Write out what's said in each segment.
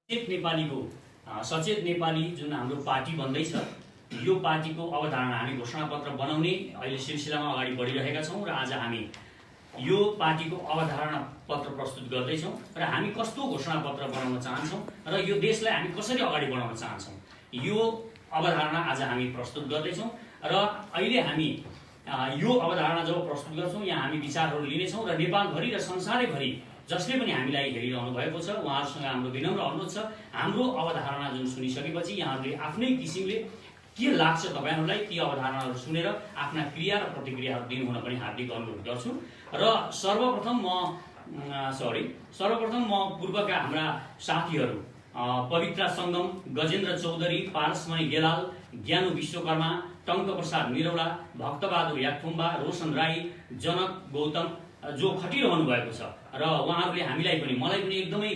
सचेत नेपालीको सचेत नेपाली जुन हाम्रो पार्टी बन्दैछ, यो पार्टीको अवधारणा हामी घोषणापत्र बनाउने अहिले सिलसिलामा अगाडि बढिरहेका छौँ र आज हामी यो पार्टीको अवधारणा पत्र प्रस्तुत गर्दैछौँ र हामी कस्तो घोषणापत्र बनाउन चाहन्छौँ र यो देशलाई हामी कसरी अगाडि बढाउन चाहन्छौँ, यो अवधारणा आज हामी प्रस्तुत गर्दैछौँ। र अहिले हामी यो अवधारणा जब प्रस्तुत गर्छौँ, यहाँ हामी विचारहरू लिनेछौँ र नेपालभरि र संसारैभरि जसले पनि हामीलाई हेरिरहनु भएको छ उहाँहरूसँग हाम्रो विनम्र अनुरोध छ, हाम्रो अवधारणा जुन सुनिसकेपछि यहाँहरूले आफ्नै किसिमले के लाग्छ तपाईहरुलाई ती अवधारणाहरू सुनेर आफ्ना क्रिया र प्रतिक्रियाहरू दिनुहुन पनि हार्दिक अनुरोध गर्छु। र सर्वप्रथम म पूर्वका हाम्रा साथीहरू पवित्रा सङ्गम, गजेन्द्र चौधरी, पारसमणि गेलाल, ज्ञानु विश्वकर्मा, टङ्क प्रसाद निरौला, भक्तबहादुर याक्थुम्बा, रोशन राई, जनक गौतम जो खटिरहनु भएको छ र उहाँहरूले हामीलाई पनि मलाई पनि एकदमै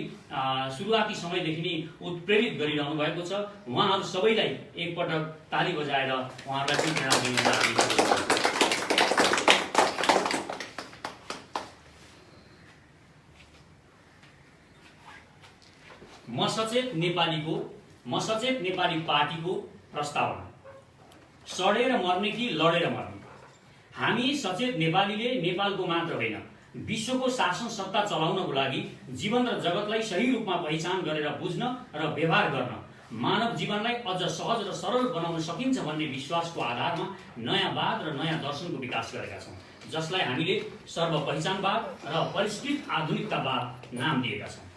सुरुवाती समयदेखि नै उत्प्रेरित गरिरहनु भएको छ। उहाँहरू सबैलाई एकपटक ताली बजाएर उहाँहरूलाई पनि प्रेरणा दिने म सचेत नेपाली पार्टीको प्रस्तावना। सडेर मर्ने कि लडेर मर्ने। हामी सचेत नेपालीले नेपालको मात्र होइन विश्वको शासन सत्ता चलाउनको लागि जीवन र जगतलाई सही रूपमा पहिचान गरेर बुझ्न र व्यवहार गर्न, मानव जीवनलाई अझ सहज र सरल बनाउन सकिन्छ भन्ने विश्वासको आधारमा नयाँ वाद र नयाँ दर्शनको विकास गरेका छौँ, जसलाई हामीले सर्वपहिचानवाद र परिष्कृत आधुनिकतावाद नाम दिएका छौँ।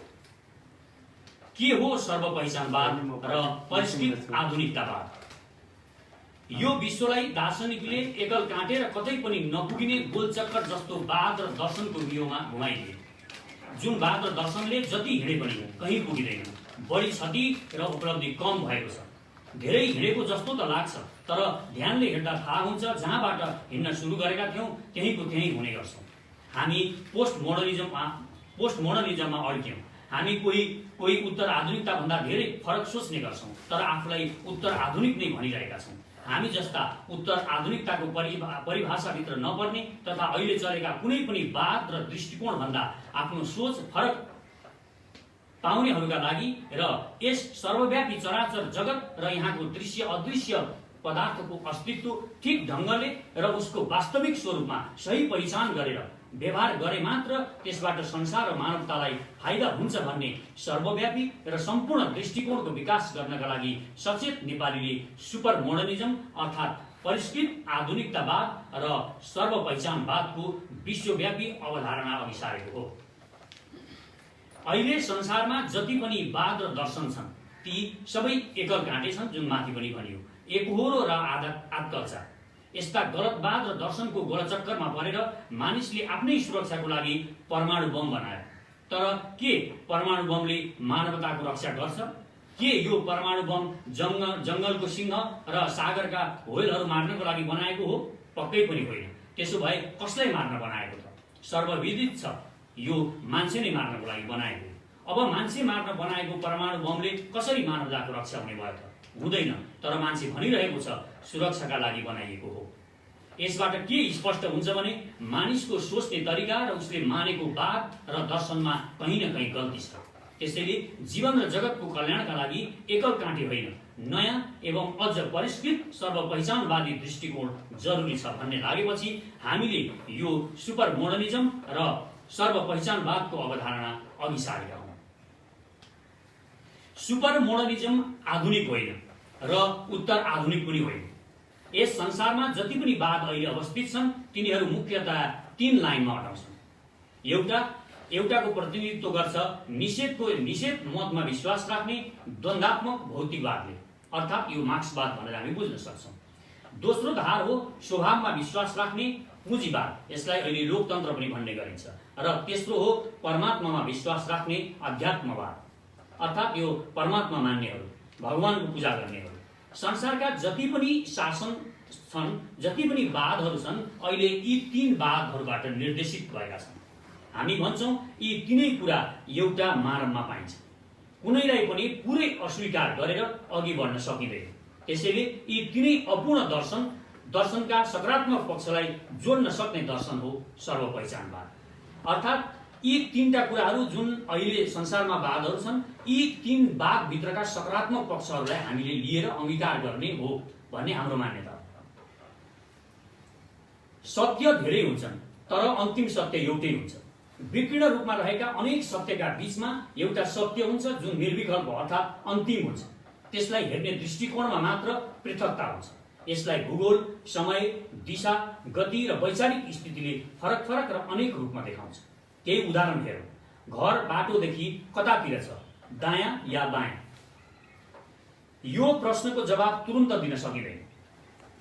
के हो सर्वपहिचानवाद र परिष्कृत आधुनिकतावाद? यो विश्वलाई दार्शनिकले एकल काटेर कतै पनि नपुगिने गोलचक्कर जस्तो वाद र दर्शनको व्यूहमा घुमाइदिए, जुन वाद र दर्शनले जति हिँडे पनि कहीँ पुगिँदैन, बढी क्षति र उपलब्धि कम भएको छ। धेरै हिँडेको जस्तो त लाग्छ, तर ध्यानले हेर्दा थाहा हुन्छ जहाँबाट हिँड्न सुरु गरेका थियौँ त्यहीँको त्यहीँ हुने गर्छौँ। हामी पोस्ट मोडर्निजममा अड्क्यौँ। हामी कोही उत्तर आधुनिकता भन्दा धेरै फरक सोच्ने गर्छौँ, तर आफूलाई उत्तर आधुनिक नै भनिरहेका छौँ। हामी जस्ता उत्तर आधुनिकताको परिभाषाभित्र नपर्ने तथा अहिले चलेका कुनै पनि वाद र दृष्टिकोण भन्दा आफ्नो सोच फरक पाउनेहरूका लागि र यस सर्वव्यापी चराचर जगत र यहाँको दृश्य अदृश्य पदार्थको अस्तित्व ठिक ढङ्गले र उसको वास्तविक स्वरूपमा सही पहिचान गरेर व्यवहार गरे मात्र त्यसबाट संसार र मानवतालाई फाइदा हुन्छ भन्ने सर्वव्यापी र सम्पूर्ण दृष्टिकोणको विकास गर्नका लागि सचेत नेपालीले सुपर मोडर्निजम अर्थात् परिष्कृत आधुनिकतावाद र सर्वपहिचानवादको विश्वव्यापी अवधारणा अघि सारेको हो। अहिले संसारमा जति पनि वाद र दर्शन छन् ती सबै एकल काँटे छन्, जुन माथि पनि भनियो, एकहोरो र आदकल्चा। यस्ता गलतवाद र दर्शनको गोलचक्करमा परेर मानिसले आफ्नै सुरक्षाको लागि परमाणु बम बनायो। तर के परमाणु बमले मानवताको रक्षा गर्छ? के यो परमाणु बम जङ्गलको सिंह र सागरका व्हेलहरू मार्नको लागि बनाएको हो? पक्कै पनि होइन। त्यसो भए कसलाई मार्न बनाएको त? सर्वविदित छ, यो मान्छे नै मार्नको लागि बनाएको। अब मान्छे मार्न बनाएको परमाणु बमले कसरी मानवताको रक्षा हुने भयो त? हुँदैन। तर मान्छे भनिरहेको छ सुरक्षाका लागि बनाइएको हो। यसबाट के स्पष्ट हुन्छ भने मानिसको सोच्ने तरिका र उसले मानेको वाद र दर्शनमा कहीँ न कहीँ गल्ती छ। त्यसैले जीवन र जगतको कल्याणका लागि एकल काँटे होइन, नयाँ एवं अझ परिष्कृत सर्वपहिचानवादी दृष्टिकोण जरुरी छ भन्ने लागेपछि हामीले यो सुपर मोडर्निजम र सर्वपहिचानवादको अवधारणा अघि सारेका हौँ। सुपर मोडर्निजम आधुनिक होइन र उत्तर आधुनिक पनि होइन। यस संसारमा जति पनि वाद अहिले अवस्थित छन् तिनीहरू मुख्यतः तीन लाइनमा अटाउँछन्। एउटाको प्रतिनिधित्व गर्छ निषेध मतमा विश्वास राख्ने द्वन्द्वात्मक भौतिकवादले, अर्थात् यो मार्क्सवाद भनेर हामी बुझ्न सक्छौँ। दोस्रो धार हो स्वभावमा विश्वास राख्ने पुँजीवाद, यसलाई अहिले लोकतन्त्र पनि भन्ने गरिन्छ। र तेस्रो हो परमात्मामा विश्वास राख्ने अध्यात्मवाद, अर्थात् यो परमात्मा मान्नेहरू, भगवानको पूजा गर्नेहरू। संसारका जति पनि शासन छन्, जति पनि वादहरू छन्, अहिले यी तीन वादहरूबाट निर्देशित भएका छन्। हामी भन्छौँ यी तीनै कुरा एउटा मानवमा पाइन्छ। कुनैलाई पनि पुरै अस्वीकार गरेर अघि बढ्न सकिँदैन। त्यसैले यी तीनै अपूर्ण दर्शनका सकारात्मक पक्षलाई जोड्न सक्ने दर्शन हो सर्वपहिचानवाद। अर्थात् यी तीनटा कुराहरू जुन अहिले संसारमा वादहरू छन्, यी तीन वादभित्रका सकारात्मक पक्षहरूलाई हामीले लिएर अंगीकार गर्ने हो भन्ने हाम्रो मान्यता हो। सत्य धेरै हुन्छन् तर अन्तिम सत्य एउटै हुन्छ। विकीर्ण रूपमा रहेका अनेक सत्यका बीचमा एउटा सत्य हुन्छ जुन निर्विकल्प अर्थात् अन्तिम हुन्छ। त्यसलाई हेर्ने दृष्टिकोणमा मात्र पृथकता हुन्छ। यसलाई भूगोल, समय, दिशा, गति र वैचारिक स्थितिले फरक फरक र अनेक रूपमा देखाउँछ। केही उदाहरण हेरौँ। घर बाटोदेखि कतातिर छ, दायाँ या बायाँ? यो प्रश्नको जवाब तुरुन्त दिन सकिँदैन।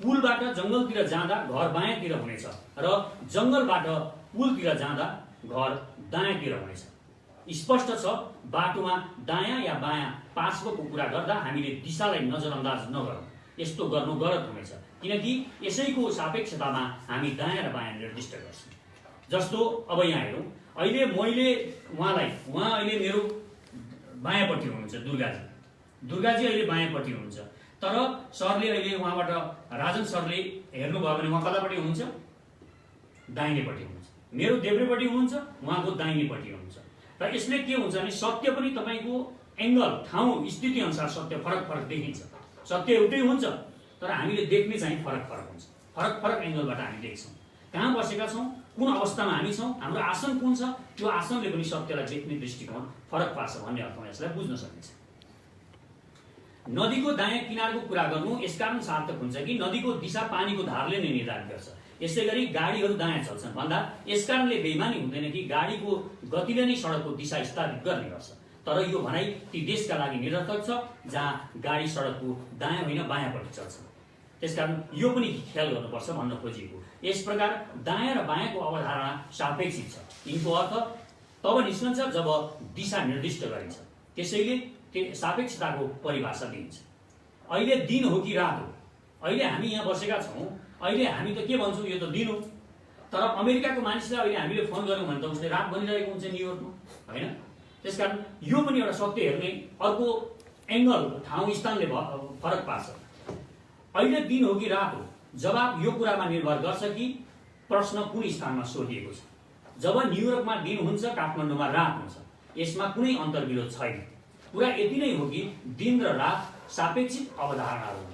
पुलबाट जंगलतिर जाँदा घर बायाँतिर हुनेछ र जंगलबाट पुलतिर जाँदा घर दायाँतिर हुनेछ। स्पष्ट छ, बाटोमा दायाँ या बायाँ पार्श्वको कुरा गर्दा हामीले दिशालाई नजरअन्दाज नगरौँ। यस्तो गर्नु गलत हुनेछ, किनकि यसैको सापेक्षतामा हामी दायाँ र बायाँ निर्दिष्ट गर्छौँ। जस्तो अब यहाँ हेरौँ, अहिले मैले उहाँ अहिले मेरो बायाँपट्टि हुनुहुन्छ, दुर्गाजी अहिले बायाँपट्टि हुनुहुन्छ। तर सरले अहिले उहाँबाट, राजन सरले हेर्नुभयो भने उहाँ कतापट्टि हुनुहुन्छ? दाहिनेपट्टि हुनुहुन्छ। मेरो देब्रेपट्टि हुनुहुन्छ, उहाँको दाहिनेपट्टि हुनुहुन्छ। र यसले के हुन्छ भने सत्य पनि तपाईँको एङ्गल, ठाउँ, स्थिति अनुसार सत्य फरक फरक देखिन्छ। सत्य एउटै हुन्छ तर हामीले देख्ने चाहिँ फरक फरक हुन्छ। फरक फरक एङ्गलबाट हामी देख्छौँ। कहाँ बसेका छौँ, कुन अवस्थामा हामी छौँ, हाम्रो आसन कुन छ, त्यो आसनले पनि सत्यलाई देख्ने दृष्टिकोण फरक पार्छ भन्ने अर्थमा यसलाई बुझ्न सकिन्छ। नदीको दायाँ किनारको कुरा गर्नु यसकारण सार्थक हुन्छ कि नदीको दिशा पानीको धारले नै निर्धारित गर्छ। यसै गरी गाडीहरू दायाँ चल्छन् भन्दा यसकारणले बेइमानी हुँदैन कि गाडीको गतिले नै सडकको दिशा स्थापित गर्ने गर्छ। तर यो भनाइ ती देशका लागि निरर्थक छ जहाँ गाडी सडकको दायाँ होइन बायाँपट्टि चल्छ। त्यसकारण यो पनि ख्याल गर्नुपर्छ भन्न खोजिएको। यस प्रकार दायाँ र बायाँको अवधारणा सापेक्षित छ। यिनको अर्थ तब निस्कन्छ जब दिशा निर्दिष्ट गरिन्छ। त्यसैले सापेक्षताको परिभाषा दिइन्छ। अहिले दिन हो कि रात हो? अहिले हामी यहाँ बसेका छौँ, अहिले हामी त के भन्छौँ, यो त दिन हो। तर अमेरिकाको मानिसलाई अहिले हामीले फोन गऱ्यौँ भने त उसले रात बनिरहेको हुन्छ न्युयोर्कमा, होइन? त्यसकारण यो पनि एउटा सत्य हेर्ने अर्को एङ्गल, ठाउँ, स्थानले फरक पार्छ। अहिले दिन हो कि रात हो? जवाब यो कुरामा निर्भर गर्छ कि प्रश्न कुन स्थानमा सोधिएको छ। जब न्युयोर्कमा दिन हुन्छ, काठमाडौँमा रात हुन्छ, यसमा कुनै अन्तर्विरोध छैन। कुरा यति नै हो कि दिन र रात सापेक्षित अवधारणाहरू हुन्।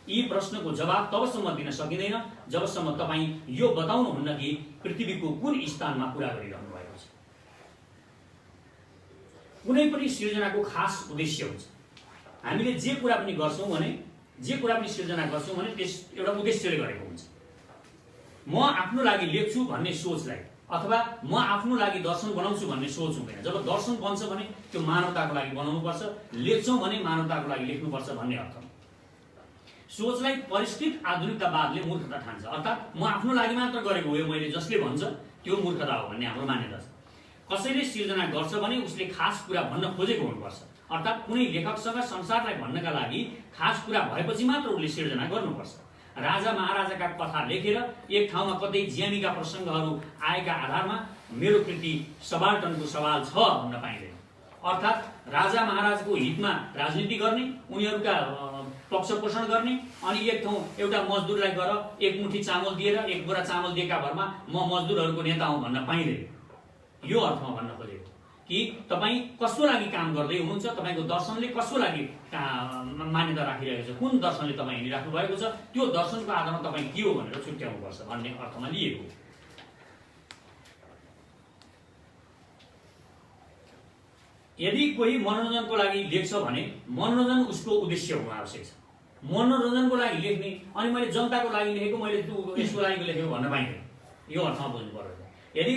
यी प्रश्नको जवाब तबसम्म दिन सकिँदैन जबसम्म तपाईँ यो बताउनुहुन्न कि पृथ्वीको कुन स्थानमा कुरा गरिरहनु भएको छ। कुनै पनि सिर्जनाको खास उद्देश्य हुन्छ। हामीले जे कुरा पनि गर्छौँ भने, जे कुरा पनि सिर्जना गर्छौँ भने त्यस एउटा उद्देश्यले गरेको हुन्छ। म आफ्नो लागि लेख्छु भन्ने सोचलाई अथवा म आफ्नो लागि दर्शन बनाउँछु भन्ने सोच हुँदैन। जब दर्शन बन्छ भने त्यो मानवताको लागि बनाउनुपर्छ, लेख्छौँ भने मानवताको लागि लेख्नुपर्छ भन्ने अर्थ। सोचलाई परिष्कृत आधुनिकतावादले मूर्खता ठान्छ। अर्थात् म आफ्नो लागि मात्र गरेको हो, यो मैले जसले भन्छ त्यो मूर्खता हो भन्ने हाम्रो मान्यता छ। कसैले सिर्जना गर्छ भने उसले खास कुरा भन्न खोजेको हुनुपर्छ। अर्थात् कुनै लेखकसँग संसारलाई भन्नका लागि खास कुरा भएपछि मात्र उसले सिर्जना गर्नुपर्छ। राजा महाराजाका कथा लेखेर एक ठाउँमा कतै ज्यामीका प्रसङ्गहरू आएका आधारमा मेरो कृति सबाल्टनको सवाल छ भन्न पाइँदैन। अर्थात् राजा महाराजको हितमा राजनीति गर्ने, उनीहरूका पक्ष पोषण गर्ने, अनि एक ठाउँ एउटा मजदुरलाई गएर एक मुठी चामल दिएर एक बोरा चामल दिएका भरमा म मजदुरहरूको नेता हुँ भन्न पाइँदैन। यो अर्थमा भन्न खोजेको कि तपाईँ कसको लागि काम गर्दै हुनुहुन्छ, तपाईँको दर्शनले कसको लागि मान्यता राखिरहेको छ, कुन दर्शनले तपाईँ हिँडिराख्नु भएको छ, त्यो दर्शनको आधारमा तपाईँ के हो भनेर छुट्याउनुपर्छ भन्ने अर्थमा लिएको। यदि कोही मनोरञ्जनको लागि लेख्छ भने मनोरञ्जन उसको उद्देश्य हुन आवश्यक छ। मनोरञ्जनको लागि लेख्ने अनि मैले जनताको लागि लेखेको, मैले यसको लागि लेखेको भन्न पाइँदैन। यो अर्थमा बुझ्नु पर्छ। यदि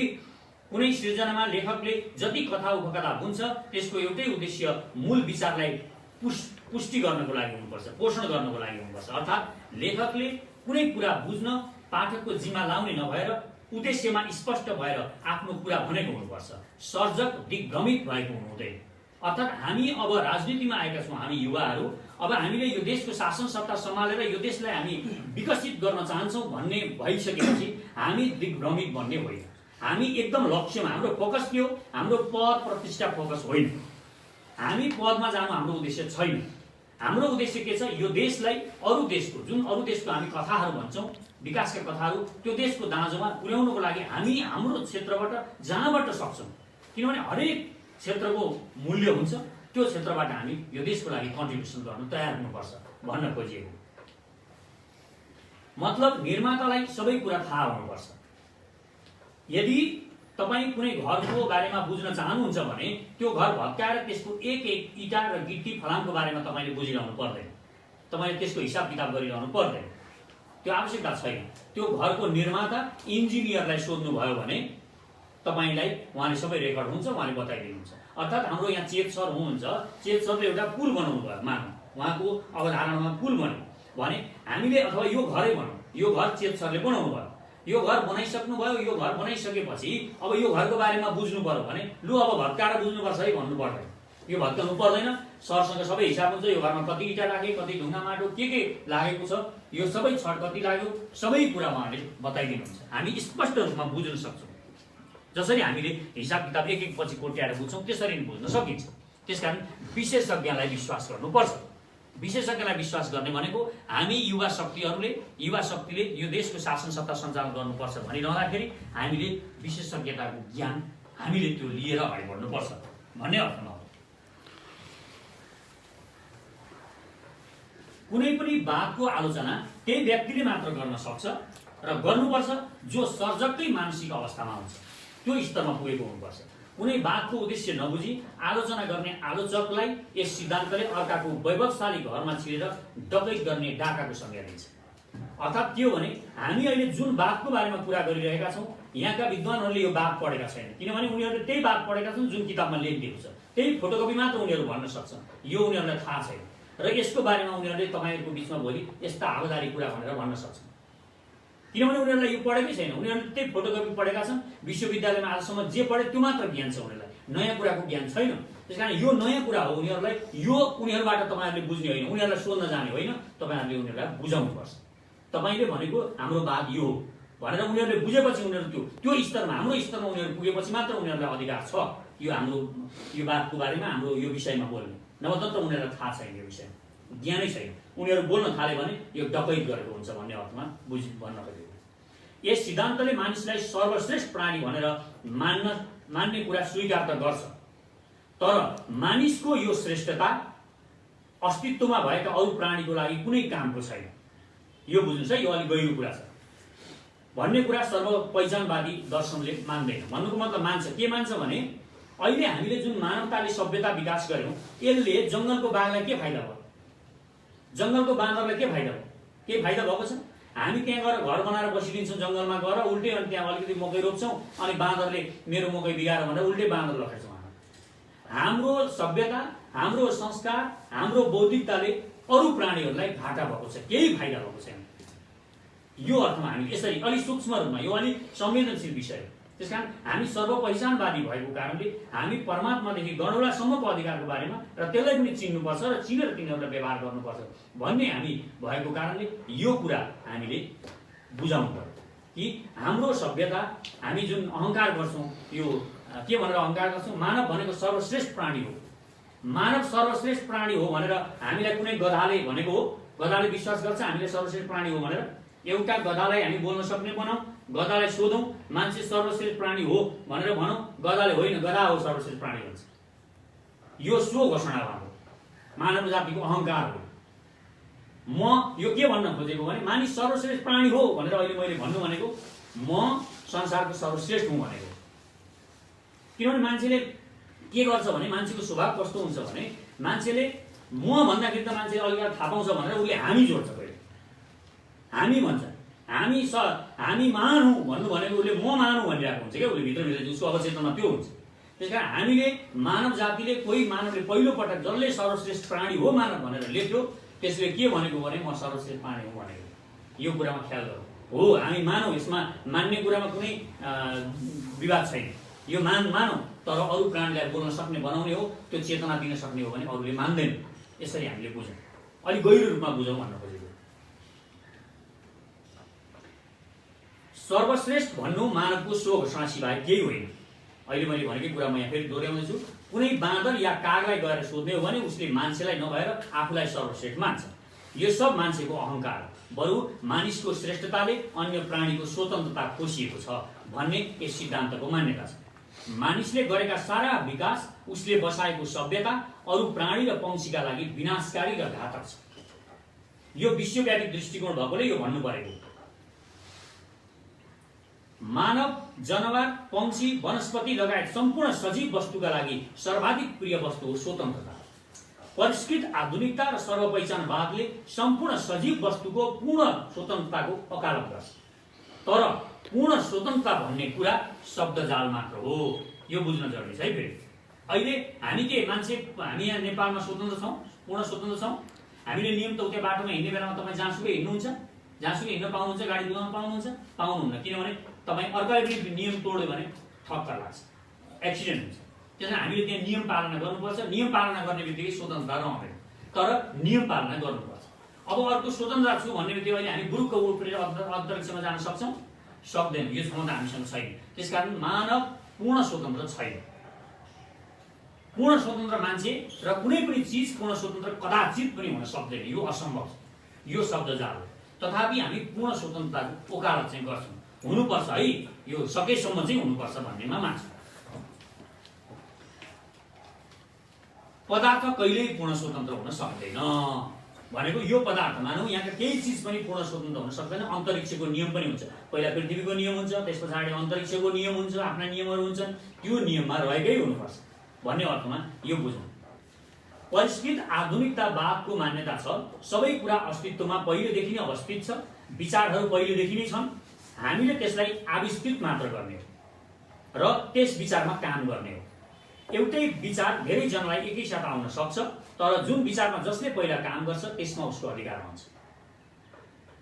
कुनै सिर्जनामा लेखकले जति कथा उपकथा बुन्छ त्यसको एउटै उद्देश्य मूल विचारलाई पुष्टि गर्नको लागि हुनुपर्छ, पोषण गर्नको लागि हुनुपर्छ। अर्थात् लेखकले कुनै कुरा बुझ्न पाठकको जिम्मा लाउने नभएर उद्देश्यमा स्पष्ट भएर आफ्नो कुरा भनेको हुनुपर्छ। सर्जक दिग्भ्रमित भएको हुनुहुँदैन। अर्थात् हामी अब राजनीतिमा आएका छौँ, हामी युवाहरू, अब हामीले यो देशको शासन सत्ता सम्हालेर यो देशलाई हामी विकसित गर्न चाहन्छौँ भन्ने भइसकेपछि हामी दिग्भ्रमित भन्ने होइन। हामी एकदम लक्ष्यमा, हाम्रो फोकस के हो? हाम्रो पद प्रतिष्ठा फोकस होइन। हामी पदमा जानु हाम्रो उद्देश्य छैन। हाम्रो उद्देश्य के छ? यो देशलाई अरू देशको, जुन अरू देशको हामी कथाहरू भन्छौँ, विकासका कथाहरू, त्यो देशको दाँजोमा पुर्याउनको लागि हामी हाम्रो क्षेत्रबाट जहाँबाट सक्छौँ किनभने हरेक क्षेत्रको मूल्य हुन्छ, त्यो क्षेत्रबाट हामी यो देशको लागि कन्ट्रिब्युसन गर्न तयार हुनुपर्छ भन्न खोजिएको। मतलब निर्मातालाई सबै कुरा थाहा हुनुपर्छ। यदि तपाईँ कुनै घरको बारेमा बुझ्न चाहनुहुन्छ भने त्यो घर भत्काएर त्यसको एक एक इँटा र गिट्टी फलामको बारेमा तपाईँले बुझिरहनु पर्दैन, तपाईँले त्यसको हिसाब किताब गरिरहनु पर्दैन, त्यो आवश्यकता छैन। त्यो घरको निर्माता इन्जिनियरलाई सोध्नुभयो भने तपाईलाई उहाँले सबै रेकर्ड हुन्छ, उहाँले बताइदिनुहुन्छ। अर्थात् हाम्रो यहाँ चेत सर हुनुहुन्छ, चेत सरले एउटा पुल बनाउनु भयो, मानौँ उहाँको अवधारणामा पुल बन्यो भने हामीले, अथवा यो घरै भनौँ, यो घर चेत सरले बनाउनु भयो, यो घर बनाइसक्नु भयो, यो घर बनाइसकेपछि अब यो घरको बारेमा बुझ्नु पर्यो भने लु अब भत्काएर बुझ्नुपर्छ है भन्नु पर्दैन, यो भत्काउनु पर्दैन। सरसँग सबै हिसाब हुन्छ, यो घरमा कति इँटा लागे, कति ढुङ्गा माटो के लागेको छ, यो सबै छड कति लाग्यो, सबै कुरा उहाँले बताइदिनुहुन्छ। हामी स्पष्ट रूपमा बुझ्न सक्छौँ। जसरी हामीले हिसाब किताब एक एक पछि कोट्याएर बुझ्छौँ त्यसरी नै बुझ्न सकिन्छ। त्यसकारण विशेषज्ञलाई विश्वास गर्नुपर्छ। विशेषज्ञलाई विश्वास गर्ने भनेको हामी युवा शक्तिले यो देशको शासन सत्ता सञ्चालन गर्नुपर्छ भनिरहँदाखेरि हामीले विशेषज्ञताको ज्ञान हामीले त्यो लिएर अगाडि बढ्नुपर्छ भन्ने अर्थमा हो। कुनै पनि वादको आलोचना त्यही व्यक्तिले मात्र गर्न सक्छ र गर्नुपर्छ जो सर्जकै मानसिक अवस्थामा हुन्छ, त्यो स्तरमा पुगेको हुनुपर्छ। कुनै वादको उद्देश्य नबुझी आलोचना गर्ने आलोचकलाई यस सिद्धान्तले अर्काको वैभवशाली घरमा छिरेर डकैत गर्ने डाकाको संज्ञा दिन्छ। अर्थात् के हो भने हामी अहिले जुन वादको बारेमा कुरा गरिरहेका छौँ, यहाँका विद्वानहरूले यो वाद पढेका छैनन्, किनभने उनीहरूले त्यही वाद पढेका छन् जुन किताबमा लेखिएको छ, त्यही फोटोकपी मात्र उनीहरू भन्न सक्छन्। यो उनीहरूलाई थाहा छैन र यसको बारेमा उनीहरूले तपाईँहरूको बिचमा भोलि यस्ता आगोदारी कुरा भनेर भन्न सक्छन्, किनभने उनीहरूलाई यो पढेकै छैन। उनीहरूले त्यही फोटोकपी पढेका छन्, विश्वविद्यालयमा आजसम्म जे पढे त्यो मात्र ज्ञान छ उनीहरूलाई, नयाँ कुराको ज्ञान छैन। त्यसकारण यो नयाँ कुरा हो उनीहरूलाई, यो उनीहरूबाट तपाईँहरूले बुझ्ने होइन, उनीहरूलाई सोध्न जाने होइन, तपाईँहरूले उनीहरूलाई बुझाउनुपर्छ। तपाईँले भनेको हाम्रो वाद यो हो भनेर उनीहरूले बुझेपछि उनीहरू त्यो स्तरमा, हाम्रो स्तरमा उनीहरू पुगेपछि मात्र उनीहरूलाई अधिकार छ यो हाम्रो यो वादको बारेमा, हाम्रो यो विषयमा बोल्ने। नभए त उनीहरूलाई थाहा छैन, यो विषयमा ज्ञानै छैन। उनीहरू बोल्न थाले भने यो डकैत गरेको हुन्छ भन्ने अर्थमा भन्न खोजेको। यस सिद्धान्तले मानिसलाई सर्वश्रेष्ठ प्राणी भनेर मान्ने कुरा स्वीकार त गर्छ, तर मानिसको यो श्रेष्ठता अस्तित्वमा भएका अरू प्राणीको लागि कुनै कामको छैन। यो बुझ्नुहोस् है, यो अलिक गहिरो कुरा छ भन्ने कुरा सर्वपहिचानवादी दर्शनले मान्दैन। भन्नुको मतलब मान्छ, के मान्छ भने अहिले हामीले जुन मानवताले सभ्यता विकास गर्यौँ, यसले जङ्गलको बाघलाई के फाइदा भयो, जङ्गलको बाँदरलाई के फाइदा भयो, केही फाइदा भएको छ? हामी त्यहाँ गएर घर बनाएर बसिदिन्छौँ जङ्गलमा गएर उल्टै, अनि त्यहाँ अलिकति मकै रोप्छौँ अनि बाँदरले मेरो मकै बिगाएर भनेर उल्टै बाँदर लखेर्छौँ। हाम्रो सभ्यता, हाम्रो संस्कार, हाम्रो बौद्धिकताले अरू प्राणीहरूलाई घाटा भएको छ, केही फाइदा भएको छैन। यो अर्थमा हामी यसरी अलिक सूक्ष्म रूपमा, यो अलिक संवेदनशील विषय हो। त्यसकारण हामी सर्वपहिचानवादी भएको कारणले हामी परमात्मादेखि गणौलासम्मको अधिकारको बारेमा र त्यसलाई पनि चिन्नुपर्छ र चिनेर तिनीहरूलाई व्यवहार गर्नुपर्छ भन्ने हामी भएको कारणले यो कुरा हामीले बुझाउनु पर्यो कि हाम्रो सभ्यता, हामी जुन अहङ्कार गर्छौँ, यो के भनेर अहङ्कार गर्छौँ, मानव भनेको सर्वश्रेष्ठ प्राणी हो, मानव सर्वश्रेष्ठ प्राणी हो भनेर हामीलाई कुनै गधाले भनेको हो, गधाले विश्वास गर्छ हामीले सर्वश्रेष्ठ प्राणी हो भनेर। एउटा गधालाई हामी बोल्न सक्ने बनाऊ, गधालाई सोधौँ मान्छे सर्वश्रेष्ठ प्राणी हो भनेर भनौँ, गधाले होइन गधा हो सर्वश्रेष्ठ प्राणी भन्छ। यो सो घोषणा हो, मानव जातिको अहङ्कार हो। म यो के भन्न खोजेको भने मानिस सर्वश्रेष्ठ प्राणी हो भनेर अहिले मैले भन्नु भनेको म संसारको सर्वश्रेष्ठ हुँ भनेको। किनभने मान्छेले के गर्छ भने, मान्छेको स्वभाव कस्तो हुन्छ भने मान्छेले म भन्दाखेरि त मान्छेले अलिकति थाहा पाउँछ भनेर उसले हामी जोड्छ। पहिले हामी भन्छ, हामी मानौँ भन्नु भनेको उसले म मानौँ भनिरहेको हुन्छ क्या, उसले भित्रभित्र उसको अवचेतनमा त्यो हुन्छ। त्यस कारण हामीले मानव जातिले, कोही मानवले पहिलोपटक जसले सर्वश्रेष्ठ प्राणी हो मानव भनेर लेख्यो, त्यसले के भनेको भने म सर्वश्रेष्ठ प्राणी हो भनेको। यो कुरामा ख्याल गरौँ। हो, हामी मानौँ, यसमा मान्ने कुरामा कुनै विवाद छैन, यो मानौँ, तर अरू प्राणीलाई बोल्न सक्ने बनाउने हो, त्यो चेतना दिन सक्ने हो भने अरूले मान्दैन। यसरी हामीले बुझौँ, अलिक गहिरो रूपमा बुझौँ भन्न खोजेको। सर्वश्रेष्ठ भन्नु मानवको सो घोषणा सिवाय केही होइन। अहिले मैले भनेकै कुरा म यहाँ फेरि दोहोऱ्याउँदैछु। कुनै बाँदर या कागलाई गएर सोध्ने हो भने उसले मान्छेलाई नभएर आफूलाई सर्वश्रेष्ठ मान्छ। यो सब मान्छेको अहङ्कार हो, बरु मानिसको श्रेष्ठताले अन्य प्राणीको स्वतन्त्रता खोसिएको छ भन्ने यस सिद्धान्तको मान्यता छ। मानिसले गरेका सारा विकास, उसले बसाएको सभ्यता अरू प्राणी र पंक्षीका लागि विनाशकारी र घातक छ। यो विश्वव्यापी दृष्टिकोण भएकोले यो भन्नु परेको। मानव, जनावर, पंक्षी, वनस्पति लगायत सम्पूर्ण सजीव वस्तुका लागि सर्वाधिक प्रिय वस्तु हो स्वतन्त्रता। परिष्कृत आधुनिकता र सर्वपहिचानवादले सम्पूर्ण सजीव वस्तुको पूर्ण स्वतन्त्रताको वकालत गर्छ। तर पूर्ण स्वतन्त्रता भन्ने कुरा शब्दजाल मात्र हो, यो बुझ्न जरुरी छ है। फेरि अहिले हामी के मान्छे, हामी यहाँ नेपालमा स्वतन्त्र छौँ, पूर्ण स्वतन्त्र छौँ। हामीले नियम तोके बाटोमा हिँड्ने बेलामा तपाईँ जहाँसुकै हिँड्नुहुन्छ, जहाँसुकै हिँड्न पाउनुहुन्छ, गाडी कुदाउन पाउनुहुन्छ, पाउनुहुन्न। किनभने तपाईँ अर्कैले नियम तोड्यो भने ठक्कर लाग्छ, एक्सिडेन्ट हुन्छ। त्यसैले हामीले त्यहाँ नियम पालना गर्नुपर्छ। नियम पालना गर्ने बित्तिकै स्वतन्त्रता रहँदैन, तर नियम पालना गर्नुपर्छ। अब अर्को स्वतन्त्र छु भन्ने बित्तिकै अहिले हामी बुरुक्क उफ्रेर अन्तरिक्षमा जान सक्छौँ? सक्दैन, यो क्षमता हामीसँग छैन। त्यसकारण मानव पूर्ण स्वतन्त्र छैन। पूर्ण स्वतन्त्र मान्छे र कुनै पनि चिज पूर्ण स्वतन्त्र कदाचित पनि हुन सक्दैन, यो असम्भव छ, यो शब्दजाल हो। तथापि हामी पूर्ण स्वतन्त्रताको वकालत चाहिँ गर्छौँ। हुनुपर्छ है, यो सकेसम्म चाहिँ हुनुपर्छ भन्नेमा मान्छौँ। पदार्थ कहिल्यै पूर्ण स्वतन्त्र हुन सक्दैन भनेको यो पदार्थ मानौँ, यहाँका केही चिज पनि पूर्ण स्वतन्त्र हुन सक्दैन। अन्तरिक्षको नियम पनि हुन्छ, पहिला पृथ्वीको नियम हुन्छ, त्यस पछाडि अन्तरिक्षको नियम हुन्छ, आफ्ना नियमहरू हुन्छन्, त्यो नियममा रहेकै हुनुपर्छ भन्ने अर्थमा यो बुझौँ। परिष्कृत आधुनिकतावादको मान्यता छ सबै कुरा अस्तित्वमा पहिलेदेखि नै अवस्थित छ, विचारहरू पहिलेदेखि नै छन्, हामीले त्यसलाई आविष्कृत मात्र गर्ने हो र त्यस विचारमा काम गर्ने हो। एउटै विचार धेरै जनलाई एकैसाथ आउन सक्छ, तर जुन विचारमा जसले पहिला काम गर्छ त्यसमा उसको अधिकार हुन्छ।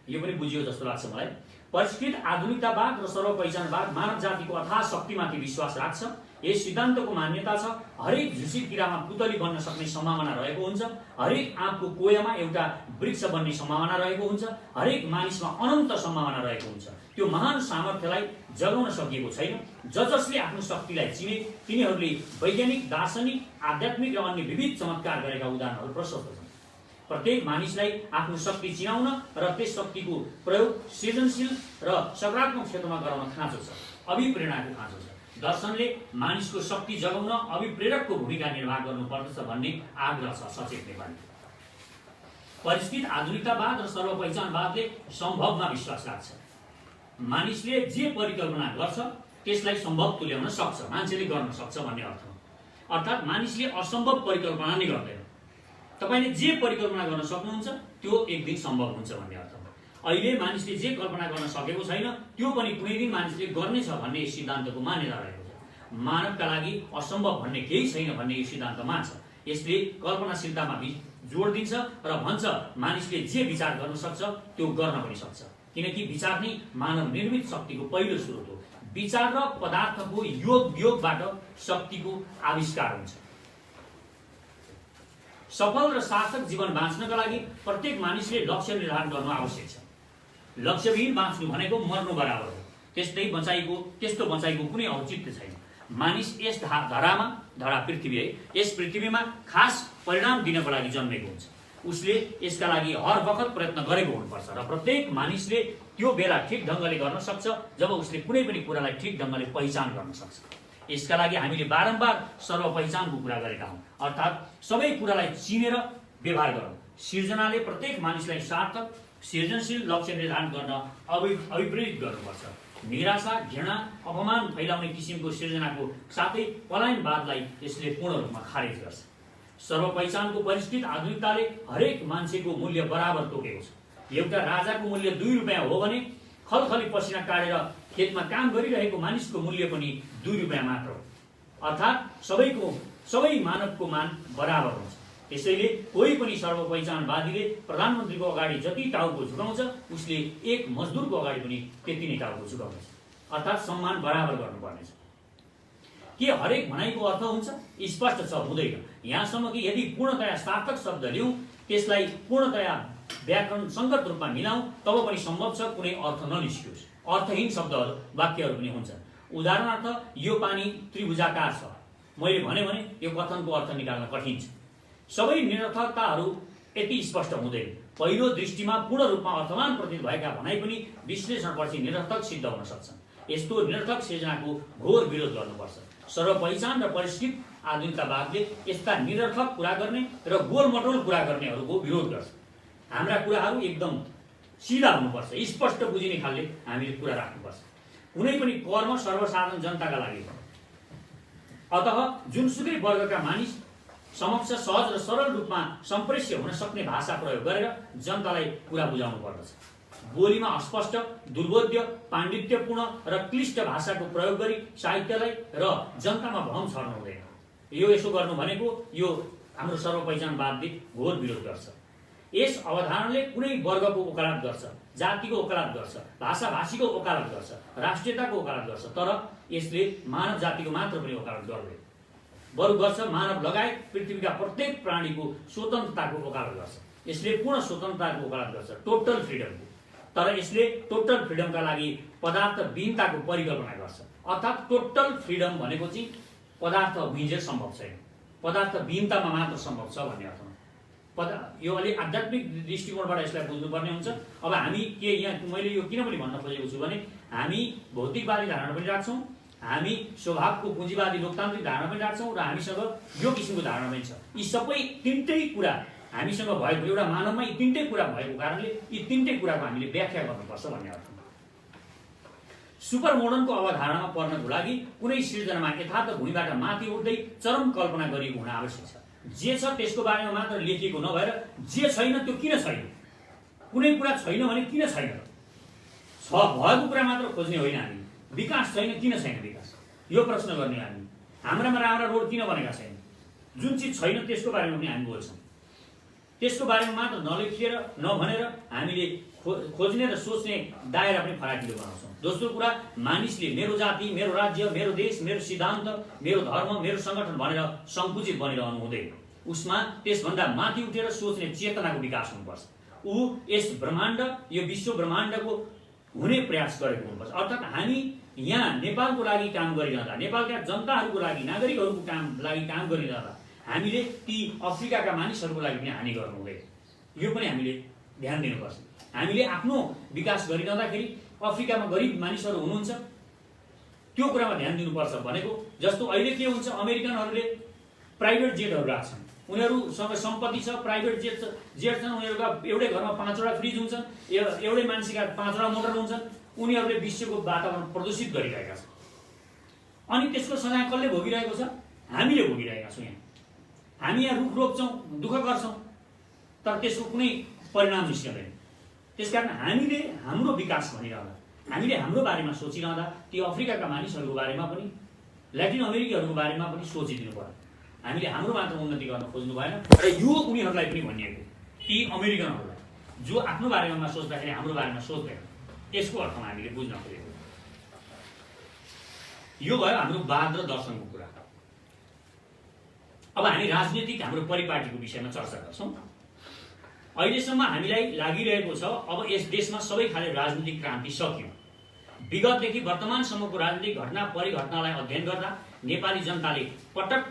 यो पनि बुझियो जस्तो लाग्छ मलाई। परिष्कृत आधुनिकतावाद र सर्वपहिचानवाद मानव जातिको अथाह शक्तिमाथि विश्वास राख्छ। यस सिद्धान्तको मान्यता छ हरेक झुसी किरामा पुतली बन्न सक्ने सम्भावना रहेको हुन्छ, हरेक आँपको कोयामा एउटा वृक्ष बन्ने सम्भावना रहेको हुन्छ, हरेक मानिसमा अनन्त सम्भावना रहेको हुन्छ। त्यो महान सामर्थ्यलाई जगाउन सकिएको छैन। जसले आफ्नो शक्तिलाई चिने तिनीहरूले वैज्ञानिक, दार्शनिक, आध्यात्मिक र अन्य विविध चमत्कार गरेका उदाहरणहरू प्रशस्त छन्। प्रत्येक मानिसलाई आफ्नो शक्ति चिनाउन र त्यस शक्तिको प्रयोग सृजनशील र सकारात्मक क्षेत्रमा गराउन खाँचो छ, अभिप्रेरणाको खाँचो छ। दर्शनले मानिसको शक्ति जगाउन अभिप्रेरकको भूमिका निर्वाह गर्नुपर्दछ भन्ने आग्रह छ सचेत नेपाली। परिष्कृत आधुनिकतावाद र सर्वपहिचानवादले सम्भवमा विश्वास राख्छ। मानिसले जे परिकल्पना गर्छ त्यसलाई सम्भव तुल्याउन सक्छ, मान्छेले गर्न सक्छ भन्ने अर्थमा। अर्थात् मानिसले असम्भव परिकल्पना नै गर्दैन। तपाईले जे परिकल्पना गर्न सक्नुहुन्छ त्यो एक दिन सम्भव हुन्छ भन्ने अर्थमा। अहिले मानिसले जे कल्पना गर्न सकेको छैन त्यो पनि कुनै दिन मानिसले गर्नेछ भन्ने यस सिद्धान्तको मान्यता रहेको छ। मानवका लागि असम्भव भन्ने केही छैन भन्ने यो सिद्धान्त मान्छ। यसले कल्पनाशीलतामा जोड दिन्छ र भन्छ मानिसले जे विचार गर्न सक्छ त्यो गर्न पनि सक्छ, किनकि विचार नै मानव निर्मित शक्तिको पहिलो स्रोत हो। विचार र पदार्थको योगबाट शक्तिको आविष्कार हुन्छ। सफल र सार्थक जीवन बाँच्नका लागि प्रत्येक मानिसले लक्ष्य निर्धारण गर्नु आवश्यक छ। लक्ष्यविहीन बाँच्नु भनेको मर्नु बराबर हो। त्यस्तो बचाइको कुनै औचित्य छैन। मानिस यस धरा पृथ्वी है, यस पृथ्वीमा खास परिणाम दिनको लागि जन्मेको हुन्छ। उसले यसका लागि हर वखत प्रयत्न गरेको हुनुपर्छ र प्रत्येक मानिसले त्यो बेला ठिक ढङ्गले गर्न सक्छ जब उसले कुनै पनि कुरालाई ठिक ढङ्गले पहिचान गर्न सक्छ। यसका लागि हामीले बारम्बार सर्वपहिचानको कुरा गरेका हौँ, अर्थात् सबै कुरालाई चिनेर व्यवहार गरौँ। सृजनाले प्रत्येक मानिसलाई सार्थक सृजनशील लक्ष्य निर्धारण गर्न अभिप्रेरित गर्नुपर्छ। निराशा, घृणा, अपमान फैलाउने किसिमको सृजनाको साथै पलायनवादलाई यसले पूर्ण रूपमा खारेज गर्छ। सर्वपहिचानको परिष्कृत आधुनिकताले हरेक मान्छेको मूल्य बराबर तोकेको छ। एउटा राजाको मूल्य 2 रुपियाँ हो भने खलखली पसिना काटेर खेतमा काम गरिरहेको मानिसको मूल्य पनि 2 रुपियाँ मात्र हो। अर्थात् सबै मानवको मान बराबर हुन्छ। त्यसैले कोही पनि सर्वपहिचानवादीले प्रधानमन्त्रीको अगाडि जति टाउको झुकाउँछ उसले एक मजदुरको अगाडि पनि त्यति नै टाउको झुकाउनेछ। अर्थात् सम्मान बराबर गर्नुपर्नेछ। के हरेक भनाइको अर्थ हुन्छ? स्पष्ट छ, हुँदैन। यहाँसम्म कि यदि पूर्णतया सार्थक शब्द लिउँ, त्यसलाई पूर्णतया व्याकरण सङ्गत रूपमा मिलाउँ, तब पनि सम्भव छ कुनै अर्थ ननिस्कियोस्। अर्थहीन शब्दहरू, वाक्यहरू पनि हुन्छन्। उदाहरणार्थ, यो पानी त्रिभुजाकार छ, मैले भने यो कथनको अर्थ निकाल्न कठिन छ। सबै निरर्थकताहरू यति स्पष्ट हुँदैन। पहिलो दृष्टिमा पूर्ण रूपमा अर्थवान प्रतीत भएका भनाइ पनि विश्लेषणपछि निरर्थक सिद्ध हुन सक्छन्। यस्तो निरर्थक सृजनाको घोर विरोध गर्नुपर्छ। सर्वपहिचान र परिष्कृत आधुनिकतावादले यस्ता निरर्थक कुरा गर्ने र गोलमटोल कुरा गर्नेहरूको विरोध गर्छ। हाम्रा कुराहरू एकदम सिधा हुनुपर्छ, स्पष्ट बुझिने खालले हामीले कुरा राख्नुपर्छ। कुनै पनि कर्म सर्वसाधारण जनताका लागि हो। अतः जुनसुकै वर्गका मानिस समक्ष सहज र सरल रूपमा सम्प्रेष्य हुन सक्ने भाषा प्रयोग गरेर जनतालाई कुरा बुझाउनु पर्दछ। बोलीमा अस्पष्ट, दुर्बोध्य, पाण्डित्यपूर्ण र क्लिष्ट भाषाको प्रयोग गरी साहित्यलाई र जनतामा भ्रम छर्नु हुँदैन। यो यसो गर्नु भनेको यो हाम्रो सर्वपहिचानवादले घोर विरोध गर्छ। यस अवधारणाले कुनै वर्गको वकालत गर्छ, जातिको वकालत गर्छ, भाषाभाषीको वकालत गर्छ, राष्ट्रियताको वकालत गर्छ, तर यसले मानव जातिको मात्र पनि वकालत गर्दैन। बरु गर्छ मानव लगायत पृथ्वीका प्रत्येक प्राणीको स्वतन्त्रताको वकालत गर्छ। यसले पूर्ण स्वतन्त्रताको वकालत गर्छ, टोटल फ्रिडमको। तर यसले टोटल फ्रिडमका लागि पदार्थविहीनताको परिकल्पना गर्छ। अर्थात् टोटल फ्रिडम भनेको चाहिँ पदार्थ विहीन सम्भव छैन, पदार्थविहीनतामा मात्र सम्भव छ भन्ने अर्थमा। यो अलि आध्यात्मिक दृष्टिकोणबाट यसलाई बुझ्नुपर्ने हुन्छ। अब हामी के यहाँ मैले यो किन पनि भन्न खोजेको छु भने हामी भौतिकवादी धारणा पनि राख्छौँ, हामी स्वभावको पुँजीवादी लोकतान्त्रिक धारणा पनि राख्छौँ र हामीसँग यो किसिमको धारणा पनि छ। यी सबै तिनटै कुरा हामीसँग भएको, एउटा मानवमा यी तिनटै कुरा भएको कारणले यी तिनटै कुराको हामीले व्याख्या गर्नुपर्छ भन्ने अर्थ। सुपर मोडर्नको अवधारणामा पर्नको लागि कुनै सृजनामा यथार्थ भूमिबाट माथि उठ्दै चरम कल्पना गरिएको हुन आवश्यक छ। जे छ त्यसको बारेमा मात्र लेखिएको नभएर जे छैन त्यो किन छैन, कुनै कुरा छैन भने किन छैन, भएको कुरा मात्र खोज्ने होइन हामी। विकास छैन किन छैन विकास, यो प्रश्न गर्ने हामी। हाम्रामा राम्रा रोड किन बनेका छैन, जुन चिज छैन त्यसको बारेमा पनि हामी बोल्छौँ। त्यसको बारेमा मात्र नलेखिएर नभनेर हामीले खोज्ने र सोच्ने दायरा पनि फराकिलो बनाउँछौँ। दोस्रो कुरा, मानिसले मेरो जाति, मेरो राज्य, मेरो देश, मेरो सिद्धान्त, मेरो धर्म, मेरो सङ्गठन भनेर सङ्कुचित बनिरहनु हुँदैन। उसमा त्यसभन्दा माथि उठेर सोच्ने चेतनाको विकास हुनुपर्छ। ऊ यस ब्रह्माण्ड, यो विश्व ब्रह्माण्डको हुने प्रयास गरेको हुनुपर्छ। अर्थात् हामी यहाँ नेपालको लागि काम गरिरहँदा, नेपालका जनताहरूको लागि, नागरिकहरूको लागि काम गरिरहँदा हामीले ती अफ्रिकाका मानिसहरूको लागि पनि हानि गर्नु हुँदैन। यो पनि हामीले ध्यान दिनुपर्छ। हामीले आफ्नो विकास गरिरहँदाखेरि अफ्रिकामा गरिब मानिसहरू हुनुहुन्छ, त्यो कुरामा ध्यान दिनुपर्छ भनेको। जस्तो अहिले के हुन्छ, अमेरिकनहरूले प्राइभेट जेटहरू राख्छन्, उनीहरूसँग सम्पत्ति छ, प्राइभेट जेट छन्, उनीहरूका एउटै घरमा 5वटा फ्रिज हुन्छन्, एउटै मान्छेका 5वटा मोटर हुन्छन्, उनीहरूले विश्वको वातावरण प्रदूषित गरिरहेका छन्। अनि त्यसको सजाय कसले भोगिरहेको छ? हामीले भोगिरहेका छौँ। यहाँ हामी यहाँ रुख रोप्छौँ, दुःख गर्छौँ, तर त्यसको कुनै परिणाम निस्कँदैन। त्यसकारण हामीले हाम्रो विकास भनिरहँदा, हामीले हाम्रो बारेमा सोचिरहँदा ती अफ्रिकाका मानिसहरूको बारेमा पनि, ल्याटिन अमेरिकीहरूको बारेमा पनि सोचिदिनु पर्यो। हामीले हाम्रो मात्र उन्नति गर्न खोज्नु भएन र यो उनीहरूलाई पनि भनिएको, ती अमेरिकनहरूलाई जो आफ्नो बारेमा सोच्दाखेरि हाम्रो बारेमा सोच्दैन, यसको अर्थमा हामीले बुझ्न खोजेको। यो भयो हाम्रो वाद र दर्शनको कुरा। अब हामी राजनीतिक हाम्रो परिपाटीको विषयमा चर्चा गर्छौँ। अहिलेसम्म हामीलाई लागिरहेको छ अब यस देशमा सबै खाले राजनीतिक क्रान्ति सकियो। विगतदेखि वर्तमानसम्मको राजनीतिक घटना परिघटनालाई अध्ययन गर्दा नेपाली जनताले पटक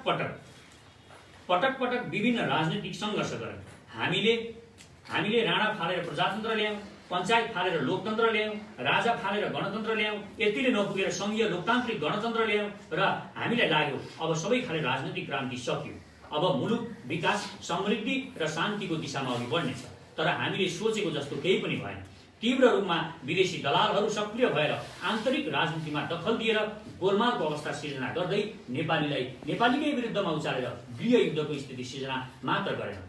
पटक विभिन्न राजनीतिक सङ्घर्ष गरे। हामीले राणा फालेर प्रजातन्त्र ल्यायौँ, पञ्चायत फालेर लोकतन्त्र ल्यायौँ, राजा फालेर गणतन्त्र ल्यायौँ, यतिले नपुगेर सङ्घीय लोकतान्त्रिक गणतन्त्र ल्यायौँ र हामीलाई लाग्यो अब सबै खाले राजनीतिक क्रान्ति सकियो, अब मुलुक विकास, समृद्धि र शान्तिको दिशामा अघि बढ्नेछ। तर हामीले सोचेको जस्तो केही पनि भएन। तीव्र रूपमा विदेशी दलालहरू सक्रिय भएर आन्तरिक राजनीतिमा दखल दिएर गोलमालको अवस्था सिर्जना गर्दै नेपालीकै विरुद्धमा उचालेर गृहयुद्धको स्थिति सिर्जना मात्र गरेन।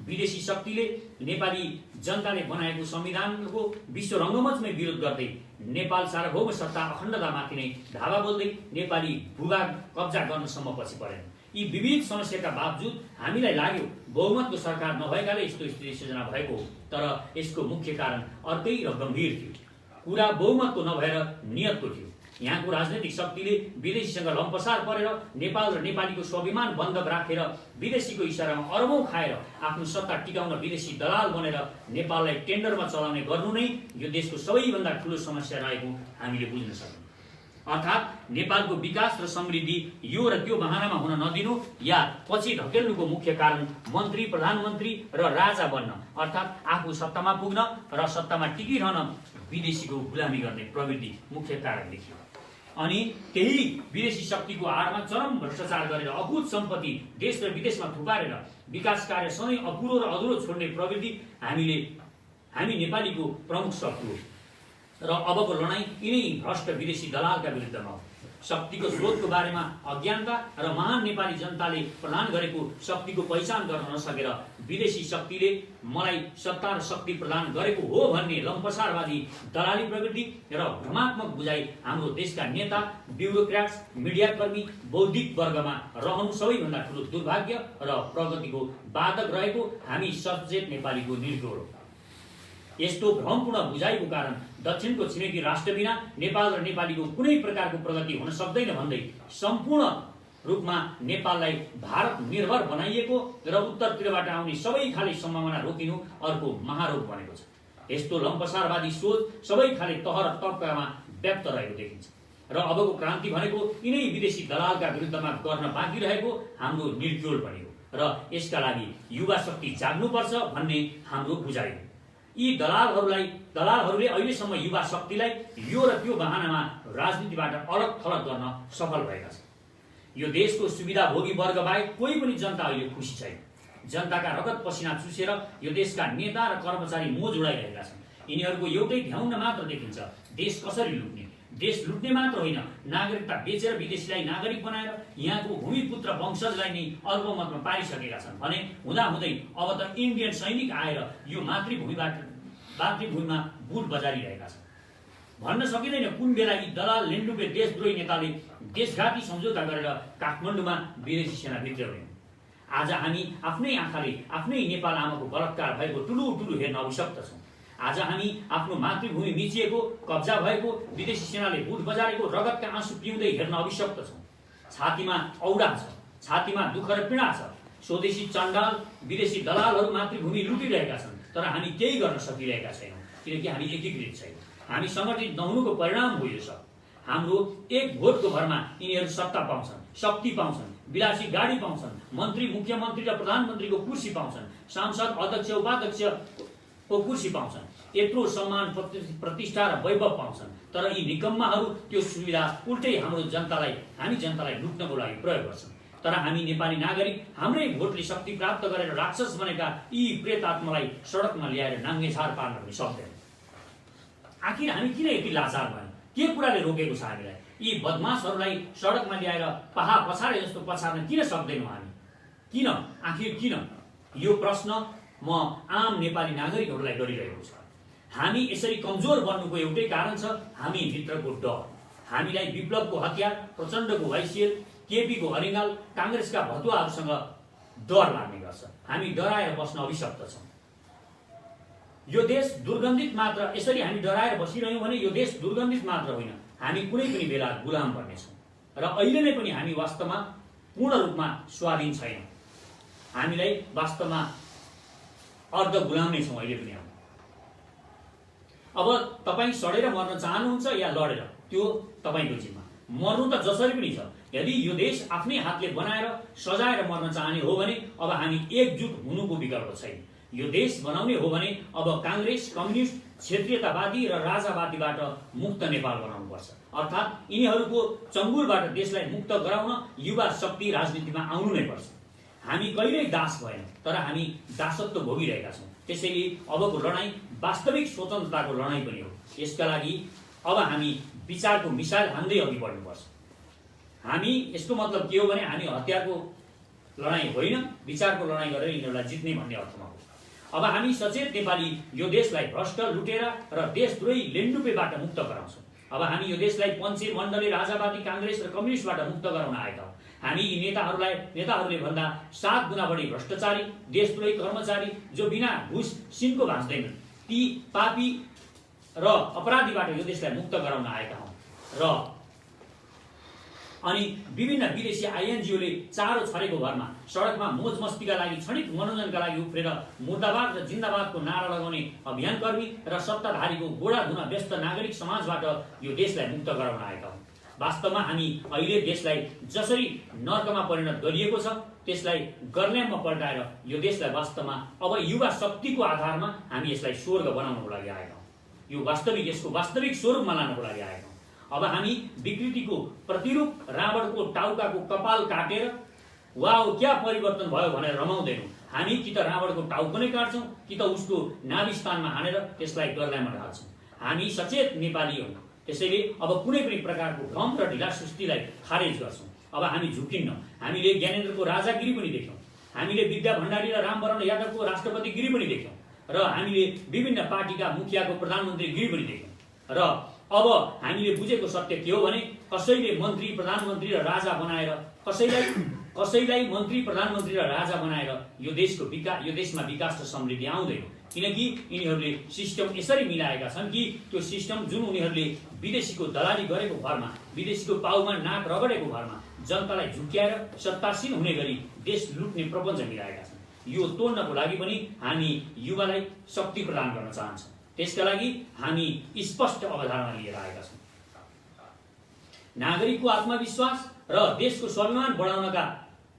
विदेशी शक्तिले नेपाली जनताले बनाएको संविधानको विश्व रङ्गमञ्चमै विरोध गर्दै नेपाल सार्वभौम सत्ता अखण्डतामाथि नै धावा बोल्दै नेपाली भूभाग कब्जा गर्नसम्म पछि परेन। यी विविध समस्याका बावजुद हामीलाई लाग्यो बहुमतको सरकार नभएकाले यस्तो स्थिति सिर्जना भएको, तर यसको मुख्य कारण अर्कै र गम्भीर थियो। कुरा बहुमतको नभएर नियतको थियो। यहाँको राजनैतिक शक्तिले विदेशीसँग लम्पसार परेर नेपाल र नेपालीको स्वाभिमान बन्धक राखेर विदेशीको इसारामा अरबौं खाएर आफ्नो सत्ता टिकाउन विदेशी दलाल बनेर नेपाललाई टेन्डरमा चलाउने गर्नु नै यो देशको सबैभन्दा ठुलो समस्या रहेको हामीले बुझ्न सक्यौँ। अर्थात् नेपालको विकास र समृद्धि यो र त्यो बहानामा हुन नदिनु या पछि ढकेल्नुको मुख्य कारण मन्त्री, प्रधानमन्त्री र राजा बन्न, अर्थात् आफू सत्तामा पुग्न र सत्तामा टिकिरहन विदेशीको गुलामी गर्ने प्रवृत्ति मुख्य कारण देखियो। अनि त्यही विदेशी शक्तिको आडमा चरम भ्रष्टाचार गरेर अकुत सम्पत्ति देश र विदेशमा थुपारेर विकास कार्य सधैँ अपुरो र अधुरो छोड्ने प्रवृत्ति हामी नेपालीको प्रमुख शत्रु हो। र अबको लडाईँ यिनै भ्रष्ट विदेशी दलालका विरुद्धमा हो। शक्तिको स्रोतको बारेमा अज्ञानता र महान नेपाली जनताले प्रदान गरेको शक्तिको पहिचान गर्न नसकेर विदेशी शक्तिले मलाई सत्ता र शक्ति प्रदान गरेको हो भन्ने लम्पसारवादी दलाली प्रवृत्ति र भ्रमात्मक बुझाइ हाम्रो देशका नेता, ब्युरोक्र्याट्स, मिडियाकर्मी, बौद्धिक वर्गमा रहनु सबैभन्दा ठुलो दुर्भाग्य र प्रगतिको बाधक रहेको हामी सचेत नेपालीको निर्गोर हो। यस्तो भ्रमपूर्ण बुझाइको कारण दक्षिणको छिमेकी राष्ट्रबिना नेपाल र नेपालीको कुनै प्रकारको प्रगति हुन सक्दैन भन्दै सम्पूर्ण रूपमा नेपाललाई भारत निर्भर बनाइएको र उत्तरतिरबाट आउने सबै खाले सम्भावना रोकिनु अर्को महारोग बनेको छ। यस्तो लम्पसारवादी सोच सबै खाले तह र तबकामा व्याप्त रहेको देखिन्छ र अबको क्रान्ति भनेको यिनै विदेशी दलालका विरुद्धमा गर्न बाँकी रहेको हाम्रो निर्क्योल बनेको र यसका लागि युवा शक्ति जाग्नुपर्छ भन्ने हाम्रो बुझाइ हो। यी दलालहरूले अहिलेसम्म युवा शक्तिलाई यो र त्यो बहानामा राजनीतिबाट अलग थलग गर्न सफल भएका छन्। यो देशको सुविधाभोगी वर्ग बाहेक कोही पनि जनता अहिले खुसी छैन। जनताका रगत पसिना चुसेर यो देशका नेता र कर्मचारी मोज उडाइरहेका छन्। यिनीहरूको एउटै ध्याउन मात्र देखिन्छ, देश कसरी लुट्ने। देश लुट्ने मात्र होइन, नागरिकता बेचेर विदेशीलाई नागरिक बनाएर यहाँको भूमिपुत्र वंशजलाई नै अल्पमतमा पारिसकेका छन् भने हुँदाहुँदै अब त इन्डियन सैनिक आएर यो मातृभूमिमा बुट बजारिरहेका छन्। भन्न सकिँदैन कुन बेला यी दलाल लेन्डुपे देशद्रोही नेताले देशघाती सम्झौता गरेर काठमाडौँमा विदेशी सेना भित्र्याउने। आज हामी आफ्नै आँखाले आफ्नै नेपाल आमाको बलात्कार भएको ठुलो हेर्न अभिशप्त छौँ। आज हामी आफ्नो मातृभूमि मिचिएको, कब्जा भएको, विदेशी सेनाले बुट बजारेको रगतका आँसु पिउँदै हेर्न अभिशप्त छौँ। छातीमा औडा छ, छातीमा दुःख र पीडा छ। स्वदेशी चण्डाल विदेशी दलालहरू मातृभूमि लुटिरहेका छन्, तर हामी केही गर्न सकिरहेका छैनौँ किनकि हामी एकीकृत छैनौँ। हामी सङ्गठित नहुनुको परिणाम हो यो सब। हाम्रो एक भोटको भरमा यिनीहरू सत्ता पाउँछन्, शक्ति पाउँछन्, विलासी गाडी पाउँछन्, मन्त्री, मुख्यमन्त्री र प्रधानमन्त्रीको कुर्सी पाउँछन्, सांसद, अध्यक्ष, उपाध्यक्षको कुर्सी पाउँछन्, यत्रो सम्मान, प्रतिष्ठा र वैभव पाउँछन्। तर यी निकम्माहरू त्यो सुविधा उल्टै हामी जनतालाई लुट्नको लागि प्रयोग गर्छन्। तर हामी नेपाली नागरिक हाम्रै भोटले शक्ति प्राप्त गरेर राक्षस बनेका यी प्रेतात्मालाई सडकमा ल्याएर नाङ्गेछार पार्न पनि सक्दैन। आखिर हामी किन यति लाचार भयौँ? के कुराले रोकेको छ हामीलाई? यी बदमासहरूलाई सडकमा ल्याएर पहा पछाडे जस्तो पछार्न किन सक्दैनौँ हामी? किन? आखिर किन? यो प्रश्न म आम नेपाली नागरिकहरूलाई गरिरहेको छु। हामी यसरी कमजोर बन्नुको एउटै कारण छ, हामी भित्रको डर। हामीलाई विप्लवको हतियार, प्रचण्डको हैसियत, केपीको हरिङ्गाल, काङ्ग्रेसका भतुवाहरूसँग डर लाग्ने गर्छ। हामी डराएर बस्न अभिशप्त छौँ। यो देश दुर्गन्धित मात्र, यसरी हामी डराएर बसिरह्यौँ भने यो देश दुर्गन्धित मात्र होइन, हामी कुनै पनि बेला गुलाम बन्नेछौँ। र अहिले नै पनि हामी वास्तवमा पूर्ण रूपमा स्वाधीन छैनौँ। हामीलाई वास्तवमा अर्ध गुलाम नै छौँ अहिले पनि। अब तपाईँ सडेर मर्न चाहनुहुन्छ या लडेर, त्यो तपाईँको जिम्मा। मर्नु त जसरी पनि छ। यदि यो देश आफ्नै हातले बनाएर सजाएर मर्न चाहने हो भने अब हामी एकजुट हुनुको विकल्प छैन। यो देश बनाउने हो भने अब काङ्ग्रेस, कम्युनिस्ट, क्षेत्रीयतावादी र राजावादीबाट मुक्त नेपाल बनाउनुपर्छ। अर्थात् यिनीहरूको चङ्गुलबाट देशलाई मुक्त गराउन युवा शक्ति राजनीतिमा आउनु नै पर्छ। हामी कहिल्यै दास भएनौँ, तर हामी दासत्व भोगिरहेका छौँ। त्यसैले अबको लडाईँ वास्तविक स्वतन्त्रताको लडाईँ पनि हो। यसका लागि अब हामी विचारको मिसाइल हान्दै अघि बढ्नुपर्छ। हामी, यसको मतलब के हो भने हामी हतियारको लडाईँ होइन, विचारको लडाईँ गरेर यिनीहरूलाई जित्ने भन्ने अर्थमा हो। अब हामी सचेत नेपाली यो देशलाई भ्रष्ट, लुटेरा र देशद्रोही लेन्डुपेबाट मुक्त गराउँछौँ। अब हामी यो देशलाई पञ्चे, मण्डले, राजावादी, काङ्ग्रेस र कम्युनिस्टबाट मुक्त गराउन आएका हौँ। हामी यी नेताहरूले भन्दा 7 गुणा बढी भ्रष्टाचारी, देशद्रोही कर्मचारी जो बिना घुस सिनको भाँच्दैनन्, ती पापी र अपराधीबाट यो देशलाई मुक्त गराउन आएका हौँ। र अनि विभिन्न विदेशी आइएनजिओले चारो छरेको भरमा सडकमा मोज मस्तीका लागि, क्षणिक मनोरञ्जनका लागि उफ्रेर मुर्दाबाद र जिन्दाबादको नारा लगाउने अभियानकर्मी र सत्ताधारीको गोडा धुन व्यस्त नागरिक समाजबाट यो देशलाई मुक्त गराउन आएका हौँ। वास्तवमा हामी अहिले देशलाई जसरी नर्कमा परिणत गरिएको छ त्यसलाई गर्ल्याममा पल्टाएर यो देशलाई वास्तवमा अब युवा शक्तिको आधारमा हामी यसलाई स्वर्ग बनाउनको लागि आएका हौँ। यसको वास्तविक स्वरूपमा लानको लागि आएका हौँ। अब हामी विकृतिको प्रतिरूप रावणको टाउकाको कपाल काटेर वाउ क्या परिवर्तन भयो भनेर रमाउँदैनौँ। हामी कि त रावणको टाउको नै काट्छौँ कि त उसको नाभिस्थानमा हानेर त्यसलाई गर्लामा ढाल्छौँ। हामी सचेत नेपाली हौँ, त्यसैले अब कुनै पनि प्रकारको भ्रम र ढिलासुस्तीलाई खारेज गर्छौँ। अब हामी झुकिन्न। हामीले ज्ञानेन्द्रको राजागिरी पनि देख्यौँ, हामीले विद्या भण्डारी र रामवरण यादवको राष्ट्रपतिगिरी पनि देख्यौँ, र हामीले विभिन्न पार्टीका मुखियाको प्रधानमन्त्रीगिरी पनि देख्यौँ। र अब हामीले बुझेको सत्य के हो भने कसैले मन्त्री प्रधानमन्त्री र राजा बनाएर कसैलाई मन्त्री प्रधानमन्त्री र राजा बनाएर यो देशमा विकास र समृद्धि आउँदैन। किनकि यिनीहरूले सिस्टम यसरी मिलाएका छन् कि त्यो सिस्टम जुन उनीहरूले विदेशीको दलाली गरेको भरमा, विदेशीको पाउमा नाक रगडेको भरमा जनतालाई झुक्क्याएर सत्तासीन हुने गरी देश लुट्ने प्रपञ्च मिलाएका छन्। यो तोड्नको लागि पनि हामी युवालाई शक्ति प्रदान गर्न चाहन्छौँ। त्यसका लागि हामी स्पष्ट अवधारणा लिएर आएका छौँ। नागरिकको आत्मविश्वास र देशको स्वाभिमान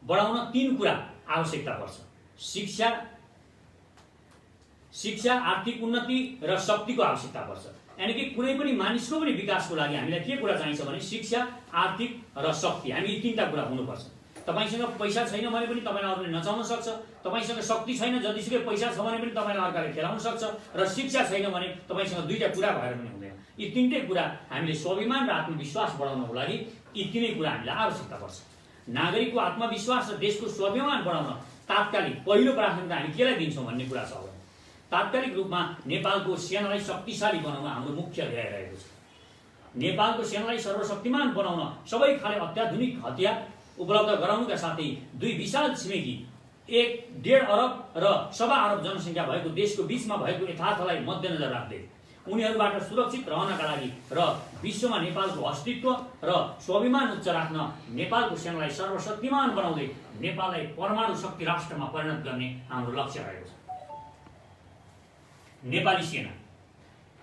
बढाउन 3 कुरा आवश्यकता पर्छ। शिक्षा, आर्थिक उन्नति र शक्तिको आवश्यकता पर्छ। यानि कि कुनै पनि मानिसको पनि विकासको लागि हामीलाई के कुरा चाहिन्छ भने शिक्षा, आर्थिक र शक्ति, हामी यी 3टा कुरा हुनुपर्छ। तपाईसँग पैसा छैन भने पनि तपाईँलाई अरूले नचाउन सक्छ, तपाईसँग शक्ति छैन जतिसुकै पैसा छ भने पनि तपाईँलाई अर्काले खेलाउन सक्छ, र शिक्षा छैन भने तपाईसँग 2टा कुरा भएर पनि हुँदैन। यी 3टै कुरा हामीले स्वाभिमान र आत्मविश्वास बढाउनको लागि यी 3नै कुरा हामीलाई आवश्यकता पर्छ। नागरिकको आत्मविश्वास र देशको स्वाभिमान बढाउन तात्कालिक पहिलो प्राथमिकता हामी केलाई दिन्छौँ भन्ने कुरा छ। तात्कालिक रूपमा नेपालको सेनालाई शक्तिशाली बनाउन हाम्रो मुख्य ध्येय रहेको छ। नेपालको सेनालाई सर्वशक्तिमान बनाउन सबै खाले अत्याधुनिक हतियार उपलब्ध गराउनुका साथै 2 विशाल छिमेकी 1.5 अरब र 1.25 अरब जनसङ्ख्या भएको देशको बीचमा भएको यथार्थलाई मध्यनजर राख्दै उनीहरूबाट सुरक्षित रहनका लागि र विश्वमा नेपालको अस्तित्व र स्वाभिमान उच्च राख्न नेपालको सेनालाई सर्वशक्तिमान बनाउँदै नेपाललाई परमाणु शक्ति राष्ट्रमा परिणत गर्ने हाम्रो लक्ष्य रहेको छ। नेपाली सेना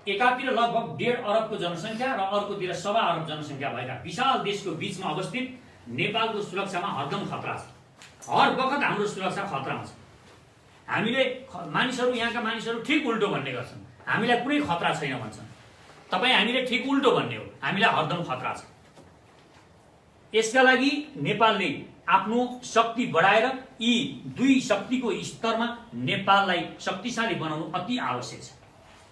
एकातिर लगभग 1.5 अरबको जनसङ्ख्या र अर्कोतिर 1.25 अरब जनसङ्ख्या भएका विशाल देशको बीचमा अवस्थित नेपालको सुरक्षामा हरदम खतरा छ। हर वखत हाम्रो सुरक्षा खतरामा छ। यहाँका मानिसहरू ठिक उल्टो भन्ने गर्छन्, हामीलाई कुनै खतरा छैन भन्छन्। तपाईँ हामीले ठिक उल्टो भन्ने हो, हामीलाई हरदम खतरा छ। यसका लागि नेपालले आफ्नो शक्ति बढाएर यी 2 शक्तिको स्तरमा नेपाललाई शक्तिशाली बनाउनु अति आवश्यक छ।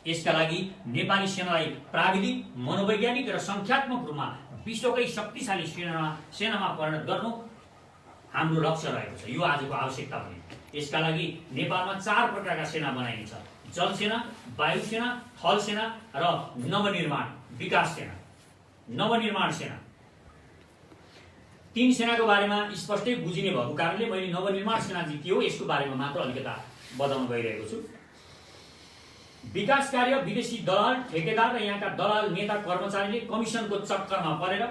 यसका लागि नेपाली सेनालाई प्राविधिक, मनोवैज्ञानिक र सङ्ख्यात्मक रूपमा विश्वकै शक्तिशाली सेनामा परिणत गर्नु हाम्रो लक्ष्य रहेको छ। यो आजको आवश्यकता पनि। यसका लागि नेपालमा 4 प्रकारका सेना बनाइन्छ: जल सेना, वायु सेना, थल सेना र नवनिर्माण विकास सेना, नवनिर्माण सेना। 3 सेनाको बारेमा स्पष्टै बुझिने भएको कारणले मैले नवनिर्माण सेना के हो यसको बारेमा मात्र अलिकता बताउन गइरहेको छु। विकास कार्य विदेशी दलाल, ठेकेदार र यहाँका दलाल नेता कर्मचारीले कमिसनको चक्करमा परेर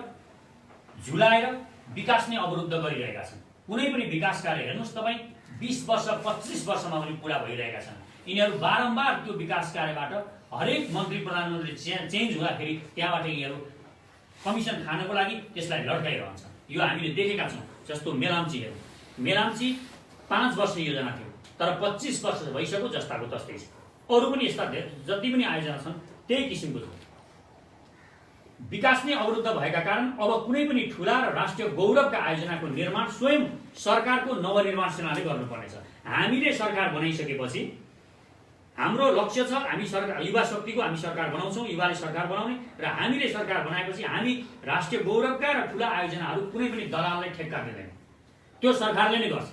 झुलाएर विकास नै अवरुद्ध गरिरहेका छन्। कुनै पनि विकास कार्य हेर्नुहोस् तपाईँ 20 वर्ष 25 वर्षमा पनि पुरा भइरहेका छन्। यिनीहरू बारम्बार त्यो विकास कार्यबाट हरेक मन्त्री प्रधानमन्त्री चेन्ज हुँदाखेरि त्यहाँबाट यिनीहरू कमिसन खानको लागि त्यसलाई लड्काइरहन्छन्। यो हामीले देखेका छौँ। जस्तो मेलाम्ची हेर्नु, मेलाम्ची 5 वर्ष योजना थियो तर 25 वर्ष भइसक्यो जस्ताको तस्तै छ। अरू पनि यस्ता जति पनि आयोजना छन् त्यही किसिमको छ। विकास नै अवरुद्ध भएका कारण अब कुनै पनि ठुला र राष्ट्रिय गौरवका आयोजनाको निर्माण स्वयं सरकारको नवनिर्माण सेनाले गर्नुपर्नेछ। हामीले सरकार बनाइसकेपछि हाम्रो लक्ष्य छ हामी युवा शक्तिको हामी सरकार बनाउँछौँ, युवाले सरकार बनाउने, र हामीले सरकार बनाएपछि हामी राष्ट्रिय गौरवका र ठुला आयोजनाहरू कुनै पनि दलाललाई ठेक्का दिँदैन। त्यो सरकारले नै गर्छ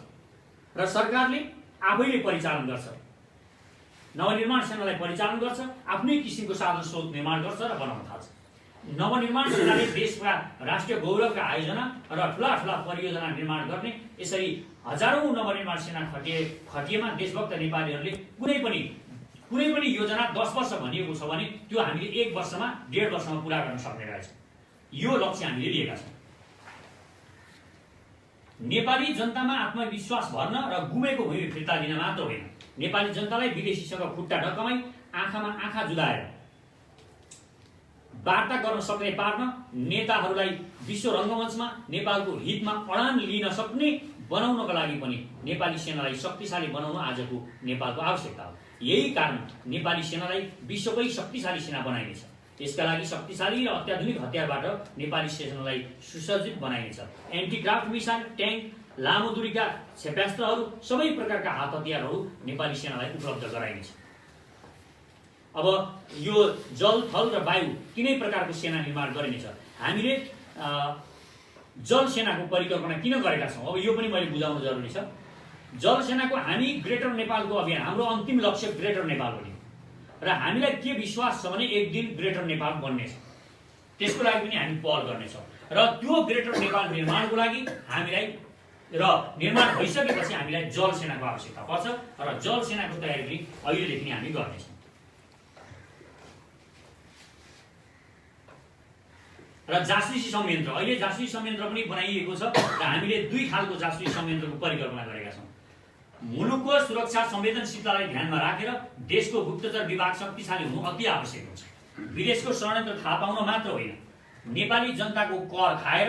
र सरकारले आफैले परिचालन गर्छ। नवनिर्माण सेनालाई परिचालन गर्छ, आफ्नै किसिमको साधन स्रोत निर्माण गर्छ र बनाउन थाल्छ। नवनिर्माण सेनाले देशका राष्ट्रिय गौरवका आयोजना र ठुला ठुला परियोजना निर्माण गर्ने, यसरी हजारौं नवनिर्माण सेना खटिएमा देशभक्त नेपालीहरूले कुनै पनि योजना 10 वर्ष भनिएको छ भने त्यो हामीले 1 वर्षमा 1.5 वर्षमा पुरा गर्न सक्ने रहेछ। यो लक्ष्य हामीले लिएका छौँ। नेपाली जनतामा आत्मविश्वास भर्न र गुमेको भूमि फिर्ता दिन मात्र होइन, नेपाली जनतालाई विदेशीसँग खुट्टा ढकमाई आँखामा आँखा जुलाएर वार्ता गर्न सक्ने पार्न, नेताहरूलाई विश्व रङ्गमञ्चमा नेपालको हितमा अडान लिन सक्ने बनाउनका लागि पनि नेपाली सेनालाई शक्तिशाली बनाउन आजको नेपालको आवश्यकता हो। यही कारण नेपाली सेनालाई विश्वकै शक्तिशाली सेना बनाइनेछ। यसका लागि शक्तिशाली र अत्याधुनिक हतियारबाट नेपाली सेनालाई सुसज्जित बनाइनेछ। एन्टी-क्राफ्ट मिसाइल, ट्याङ्क, लामो दूरीका क्षेपणास्त्रहरू, सबै प्रकारका हात हतियारहरू नेपाली सेनालाई उपलब्ध गराइनेछ। अब यो जल, थल र वायु तीनै प्रकारको सेना निर्माण गरिनेछ। हामीले जल सेनाको परिकल्पना किन गरेका छौँ, अब यो पनि मैले बुझाउनु जरुरी छ। जल सेनाको हामी ग्रेटर नेपालको अभियान, हाम्रो अन्तिम लक्ष्य ग्रेटर नेपाल हो र हामीलाई के विश्वास छ भने एक दिन ग्रेटर नेपाल बन्नेछ। त्यसको लागि पनि हामी पहल गर्नेछौँ र त्यो ग्रेटर नेपाल निर्माणको लागि हामीलाई र निर्माण भइसकेपछि हामीलाई जल सेनाको आवश्यकता पर्छ र जल सेनाको तयारी पनि अहिलेदेखि हामी गर्नेछौँ। र जासुसी संयन्त्र, अहिले जासुसी संयन्त्र पनि बनाइएको छ र हामीले 2 खालको जासुसी संयन्त्रको परिकल्पना गरेका छौँ। मुलुकको सुरक्षा संवेदनशीलतालाई ध्यानमा राखेर देशको गुप्तचर विभाग शक्तिशाली हुनु अति आवश्यक हुन्छ। विदेशको षड्यन्त्र थाहा पाउन मात्र होइन, नेपाली जनताको कर खाएर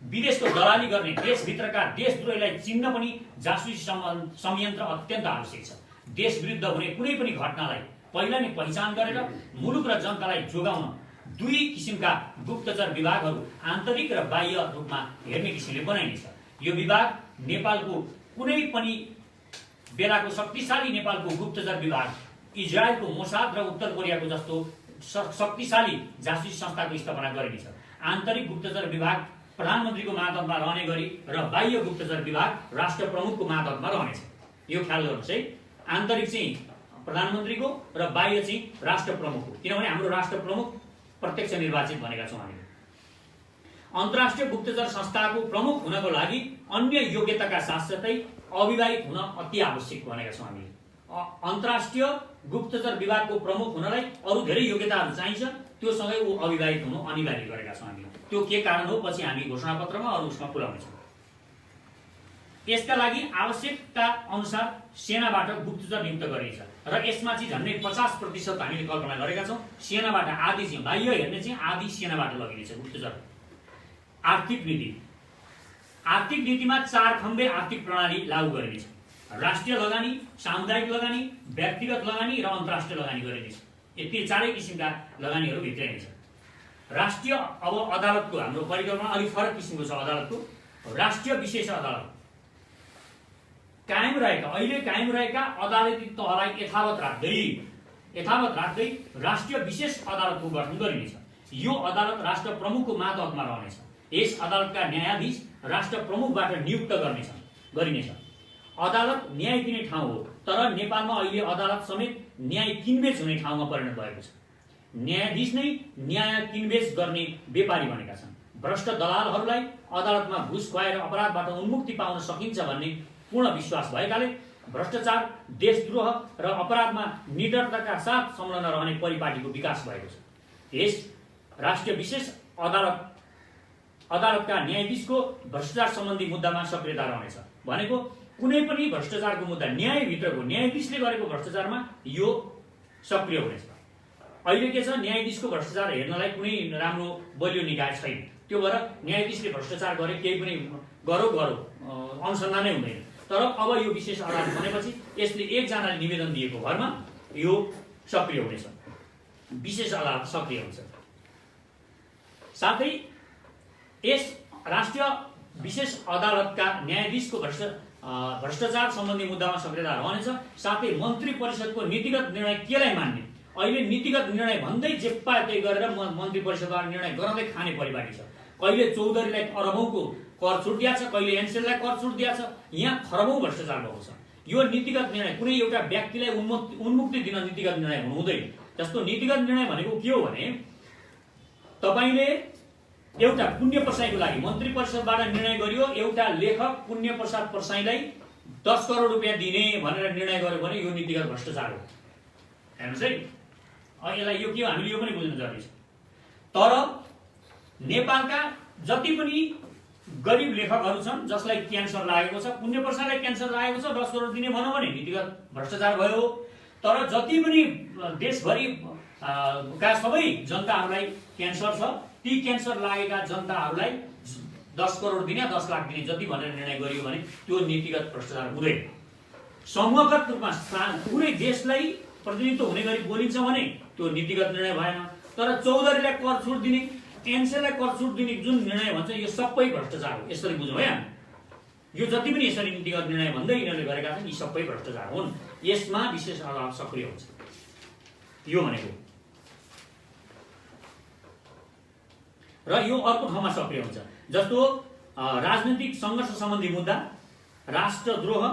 विदेशको दलाली गर्ने देशभित्रका देशद्रोहीलाई चिन्न पनि जासुसी संयन्त्र अत्यन्त आवश्यक छ। देश विरुद्ध हुने कुनै पनि घटनालाई पहिला नै पहिचान गरेर मुलुक र जनतालाई जोगाउन 2 किसिमका गुप्तचर विभागहरू आन्तरिक र बाह्य रूपमा हेर्ने किसिमले बनाइनेछ। यो विभाग नेपालको कुनै पनि बेलाको शक्तिशाली नेपालको गुप्तचर विभाग, इजरायलको मोसाद र उत्तर कोरियाको जस्तो शक्तिशाली जासुसी संस्थाको स्थापना गरिनेछ। आन्तरिक गुप्तचर विभाग प्रधानमन्त्रीको मातहतमा रहने गरी र बाह्य गुप्तचर विभाग राष्ट्र प्रमुखको मातहतमा रहनेछ। यो ख्याल गर्नुहोस् है, आन्तरिक चाहिँ प्रधानमन्त्रीको र बाह्य चाहिँ राष्ट्र प्रमुखको, किनभने हाम्रो राष्ट्र प्रमुख प्रत्यक्ष निर्वाचित भनेका छौँ हामीले। अन्तर्राष्ट्रिय गुप्तचर संस्थाको प्रमुख हुनको लागि अन्य योग्यताका साथसाथै अविवाहित हुन अति आवश्यक भनेका छौँ हामीले। अन्तर्राष्ट्रिय गुप्तचर विभागको प्रमुख हुनलाई अरू धेरै योग्यताहरू चाहिन्छ, त्यो सँगै ऊ अविवाहित हुनु अनिवार्य गरेका छौँ हामीले। त्यो के कारण हो पछि हामी घोषणापत्रमा अरू उसमा पुर्याउनेछौँ। यसका लागि आवश्यकता अनुसार सेनाबाट गुप्तचर नियुक्त गरिन्छ र यसमा चाहिँ झन्डै 50% हामीले कल्पना गरेका छौँ। सेनाबाट आदि चाहिँ बाह्य हेर्ने चाहिँ आदि सेनाबाट लगिनेछ गुप्तचर। आर्थिक नीति, आर्थिक नीतिमा 4 खम्बे आर्थिक प्रणाली लागू गरिनेछ। राष्ट्रिय लगानी, सामुदायिक लगानी, व्यक्तिगत लगानी र अन्तर्राष्ट्रिय लगानी गरिनेछ। यति 4 किसिमका लगानीहरू भित्राइनेछ। राष्ट्रिय अब अदालतको हाम्रो परिकल्पना अलिक फरक किसिमको छ। अदालतको राष्ट्रिय विशेष अदालत कायम रहेका, अहिले कायम रहेका अदालती तहलाई यथावत राख्दै राष्ट्रिय विशेष अदालतको गठन गरिनेछ। यो अदालत राष्ट्र प्रमुखको मातहतमा रहनेछ। यस अदालतका न्यायाधीश राष्ट्र प्रमुखबाट नियुक्त गरिनेछ। अदालत न्याय दिने ठाउँ हो, तर नेपालमा अहिले अदालत समेत न्याय किनबेच हुने ठाउँमा परिणत भएको छ। न्यायाधीश नै न्याय किनबेच गर्ने व्यापारी बनेका छन्। भ्रष्ट दलालहरूलाई अदालतमा घुस खुवाएर अपराधबाट उन्मुक्ति पाउन सकिन्छ भन्ने पूर्ण विश्वास भएकाले भ्रष्टाचार, देशद्रोह र अपराधमा निडरताका साथ संलग्न रहने परिपाटीको विकास भएको छ। यस राष्ट्रिय विशेष अदालतका न्यायाधीशको भ्रष्टाचार सम्बन्धी मुद्दामा सक्रियता रहनेछ। भनेको कुनै पनि भ्रष्टाचारको मुद्दा न्यायभित्रको न्यायाधीशले गरेको भ्रष्टाचारमा यो सक्रिय हुनेछ। अहिले के छ, न्यायाधीशको भ्रष्टाचार हेर्नलाई कुनै राम्रो बलियो निकाय छैन। त्यो भएर न्यायाधीशले भ्रष्टाचार गरे केही पनि गरो अनुसन्धानै हुँदैन। तर अब यो विशेष अदालत बनेपछि यसले एकजनाले निवेदन दिएको भरमा यो सक्रिय हुनेछ, विशेष अदालत सक्रिय हुन्छ। साथै यस राष्ट्रिय विशेष अदालतका न्यायाधीशको भ्रष्टाचार सम्बन्धी मुद्दामा सक्रियता रहनेछ। साथै मन्त्री परिषदको नीतिगत निर्णय केलाई मान्ने, अहिले नीतिगत निर्णय भन्दै जेप्पा त्यही गरेर मन्त्री परिषदबाट निर्णय गराउँदै खाने परिपाटी छ। कहिले चौधरीलाई अरबौंको कर छुट दिएको छ, कहिले एनसेललाई कर छुट दिएको छ। यहाँ खरबौं भ्रष्टाचार भएको छ। यो नीतिगत निर्णय कुनै एउटा व्यक्तिलाई उन्मुक्ति दिन नीतिगत निर्णय हुनु हुँदैन। जस्तो नीतिगत निर्णय भनेको के हो भने तपाईले एउटा पुण्य प्रसाईको लागि मन्त्री परिषदबाट निर्णय गरियो, एउटा लेखक पुण्य प्रसाद प्रसाईलाई 10 करोड रुपैयाँ दिने भनेर निर्णय गर्यो भने यो नीतिगत भ्रष्टाचार हो। हेर्नुस् है, यसलाई यो के हो हामीले यो पनि बुझ्नु जरुरी छ। तर नेपालका जति पनि गरिब लेखकहरू छन् जसलाई क्यान्सर लागेको छ, पुण्य प्रसादलाई क्यान्सर लागेको छ, 10 करोड दिने भनौँ भने नीतिगत भ्रष्टाचार भयो। तर जति पनि देशभरि का सबै जनताहरूलाई क्यान्सर छ, ती क्यान्सर लागेका जनताहरूलाई 10 करोड दिने 10 लाख दिने जति भनेर निर्णय गरियो भने त्यो नीतिगत भ्रष्टाचार हुँदैन। समूहगत रूपमा पुरै देशलाई प्रतिनिधित्व हुने गरी बोलिन्छ भने त्यो नीतिगत निर्णय भएन। तर चौधरीलाई कर छुट दिने, एनसेलाई कर छुट दिने जुन निर्णय भन्छ यो सबै भ्रष्टाचार हो, यसरी बुझौँ है हामी। यो जति पनि यसरी नीतिगत निर्णय भन्दै यिनीहरूले गरेका छन् यी सबै भ्रष्टाचार हुन्। यसमा विशेष अदालत सक्रिय हुन्छ यो भनेको, र यो अर्को ठाउँमा सक्रिय हुन्छ। जस्तो राजनीतिक सङ्घर्ष सम्बन्धी मुद्दा, राष्ट्रद्रोह,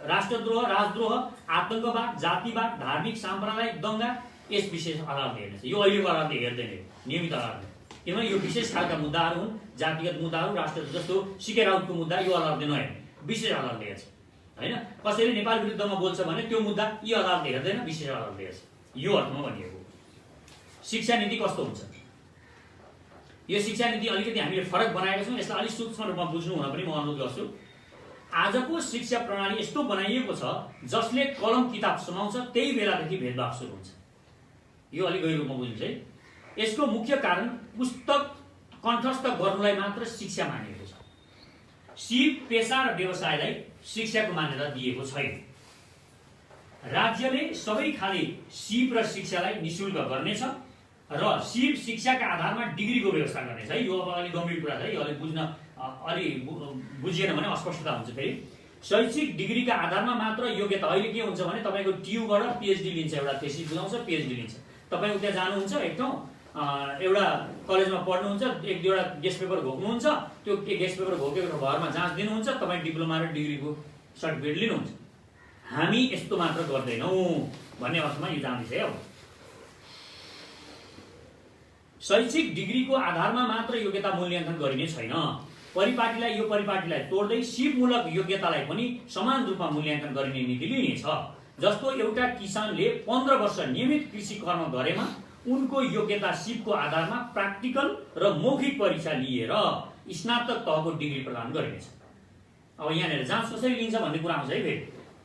राजद्रोह, आतंकवाद, जातिवाद, धार्मिक साम्प्रदायिक दङ्गा, यस विशेष अदालतले हेर्नेछ। यो अहिलेको अदालतले हेर्दैन, नियमित अदालतले, किनभने यो विशेष खालका मुद्दाहरू हुन्, जातिगत मुद्दाहरू, राष्ट्र जस्तो सिके राउतको मुद्दा यो अदालतले नहेर्ने, विशेष अदालतले हेर्छ होइन। कसैले नेपाल विरुद्धमा बोल्छ भने त्यो मुद्दा यी अदालतले हेर्दैन, विशेष अदालतले हेर्छ। यो अर्थमा भनिएको। शिक्षा नीति कस्तो हुन्छ? यो शिक्षा नीति अलिकति हामीले फरक बनाएका छौँ, यसलाई अलिक सूक्ष्म रूपमा बुझ्नु हुन पनि म अनुरोध गर्छु। आजको शिक्षा प्रणाली यस्तो बनाइएको छ जसले कलम किताब सुनाउँछ त्यही बेलादेखि भेदभाव सुरु हुन्छ। यो अलिक गहिरो रूपमा बुझ्नुहोस् है। यसको मुख्य कारण पुस्तक कण्ठस्थ गर्नुलाई मात्र शिक्षा मानिएको छ। सिप, पेसा र व्यवसायलाई शिक्षाको मान्यता दिएको छैन। राज्यले सबै खाले सिप र शिक्षालाई निःशुल्क गर्नेछ र सिप शिक्षाका आधारमा डिग्रीको व्यवस्था गर्नेछ है। यो अब अलिक गम्भीर कुरा छ है, यो अलिक बुझिएन भने अस्पष्टता हुन्छ। फेरि शैक्षिक डिग्रीका आधारमा मात्र योग्यता। अहिले के हुन्छ भने तपाईँको टियुबाट पिएचडी लिन्छ, एउटा थेसिस बुझाउँछ, पिएचडी लिन्छ। तपाईँ उता जानुहुन्छ एक ठाउँ, एउटा कलेजमा पढ्नुहुन्छ, एक दुईवटा गेस्ट पेपर घोक्नुहुन्छ, त्यो गेस्ट पेपर घोकेको घरमा जाँच दिनुहुन्छ, तपाईँ डिप्लोमा र डिग्रीको सर्टिफिकेट लिनुहुन्छ। हामी यस्तो मात्र गर्दैनौँ भन्ने अर्थमा यो जाँदैछ है। अब शैक्षिक डिग्रीको आधारमा मात्र योग्यता मूल्याङ्कन गरिने छैन। यो परिपाटीलाई तोड्दै सिपमूलक योग्यतालाई पनि समान रूपमा मूल्याङ्कन गरिने नीति लिइनेछ। जस्तो एउटा किसानले 15 वर्ष नियमित कृषि कर्म गरेमा उनको योग्यता सिपको आधारमा प्र्याक्टिकल र मौखिक परीक्षा लिएर स्नातक तहको डिग्री प्रदान गरिनेछ। अब यहाँनिर जाँच कसरी लिन्छ भन्ने कुरा आउँछ है। फेरि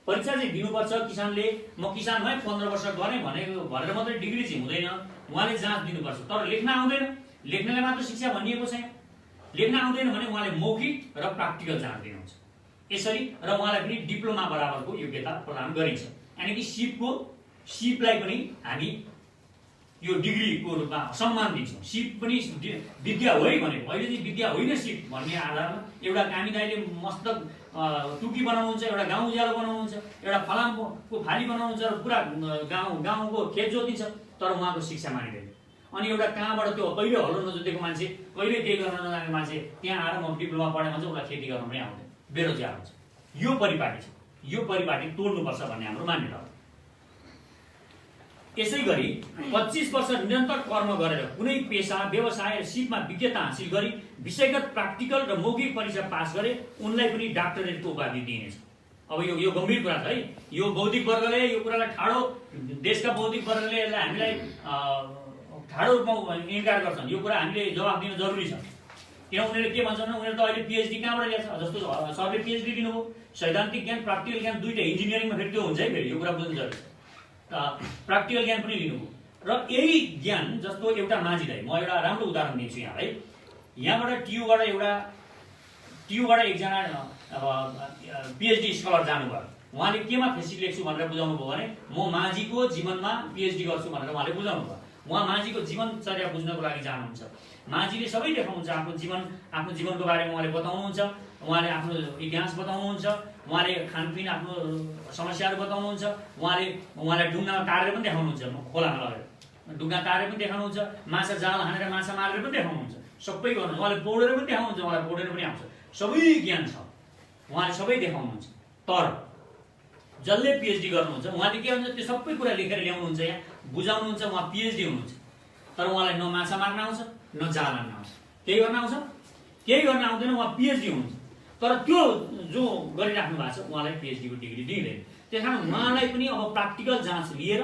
परीक्षा चाहिँ दिनुपर्छ किसानले। म किसानमा 15 वर्ष गरेँ भनेर मात्रै डिग्री चाहिँ हुँदैन, उहाँले जाँच दिनुपर्छ। तर लेख्न आउँदैन, लेख्नलाई मात्र शिक्षा भनिएको छ। लेख्न आउँदैन भने उहाँले मौखिक र प्र्याक्टिकल जाँच दिनुहुन्छ। यसरी र उहाँलाई पनि डिप्लोमा बराबरको योग्यता प्रदान गरिन्छ। यानि कि सिपलाई पनि हामी यो डिग्रीको रूपमा सम्मान दिन्छौँ। सिप पनि विद्या हो है भनेको, अहिले चाहिँ विद्या होइन सिप भन्ने आधारमा एउटा कामी दाइले मस्त टुकी बनाउनुहुन्छ, एउटा गाउँ उज्यालो बनाउनुहुन्छ, एउटा फलामको फाली बनाउनुहुन्छ र पुरा गाउँको खेत जोतिन्छ, तर उहाँको शिक्षा मानिँदैन। अनि एउटा कहाँबाट त्यो कहिले हलो नजोतेको मान्छे, कहिले केही गर्न नजाने मान्छे त्यहाँ आएर म डिप्लोमा पढेँ भन्छ, उसलाई खेती गर्न पनि आउँदैन, बेरोजगार हुन्छ। यो परिपाटी छ, यो परिपाटी तोड्नुपर्छ भन्ने हाम्रो मान्यता हो। यसै गरी 25 वर्ष निरन्तर कर्म गरेर कुनै पेसा, व्यवसाय र सिपमा विज्ञता हासिल गरी विषयगत प्र्याक्टिकल र मौखिक परीक्षा पास गरे उनलाई पनि डाक्टरेटको उपाधि दिइनेछ। अब यो गम्भीर कुरा छ है। यो बौद्धिक वर्गले यो कुरालाई ठाडो, देशका बौद्धिक वर्गले यसलाई हामीलाई ठाडो रूपमा इन्कार गर्छन्। यो कुरा हामीले जवाफ दिन जरुरी छ। किन उनीहरूले के भन्छन् भने उनीहरू त अहिले पिएचडी कहाँबाट ल्याएको छ। जस्तो सरले पिएचडी लिनुभयो, सैद्धान्तिक ज्ञान, प्र्याक्टिकल ज्ञान दुईटा, इन्जिनियरिङमा फेरि त्यो हुन्छ है। फेरि यो कुरा बुझ्नु जरुरी छ। प्र्याक्टिकल ज्ञान पनि लिनुभयो र यही ज्ञान, जस्तो एउटा माझीलाई म एउटा राम्रो उदाहरण दिन्छु यहाँलाई। यहाँबाट टियुबाट एकजना पिएचडी स्कलर जानुभयो। उहाँले केमा थेसिस लेख्छु भनेर बुझाउनु भयो भने म माझीको जीवनमा पिएचडी गर्छु भनेर उहाँले बुझाउनु भयो। उहाँ माझीको जीवनचर्या बुझ्नको लागि जानुहुन्छ। माझीले सबै देखाउनुहुन्छ, आफ्नो जीवनको बारेमा उहाँले बताउनुहुन्छ, उहाँले आफ्नो इतिहास बताउनुहुन्छ, उहाँले खानपिन आफ्नो समस्याहरू बताउनुहुन्छ, उहाँलाई डुङ्गामा तारेर पनि देखाउनुहुन्छ, खोलामा लगेर डुङ्गा तारेर पनि देखाउनुहुन्छ, माछा जाल हानेर माछा मारेर पनि देखाउनुहुन्छ, सबै गर्नुहुन्छ। उहाँले पौडेर पनि देखाउनुहुन्छ, उहाँलाई पौडेर पनि आउँछ, सबै ज्ञान छ, उहाँले सबै देखाउनुहुन्छ। तर जसले पिएचडी गर्नुहुन्छ उहाँले के हुन्छ, त्यो सबै कुरा लेखेर ल्याउनुहुन्छ, यहाँ बुझाउनुहुन्छ, उहाँ पिएचडी हुनुहुन्छ, तर उहाँलाई न माछा मार्न आउँछ, न जाल हान्न आउँछ, केही गर्न आउँछ, केही गर्न आउँदैन, उहाँ पिएचडी हुनुहुन्छ। तर त्यो जो गरिराख्नु भएको छ उहाँलाई पिएचडीको डिग्री दिँदैन। त्यस कारण उहाँलाई पनि अब प्र्याक्टिकल जाँच लिएर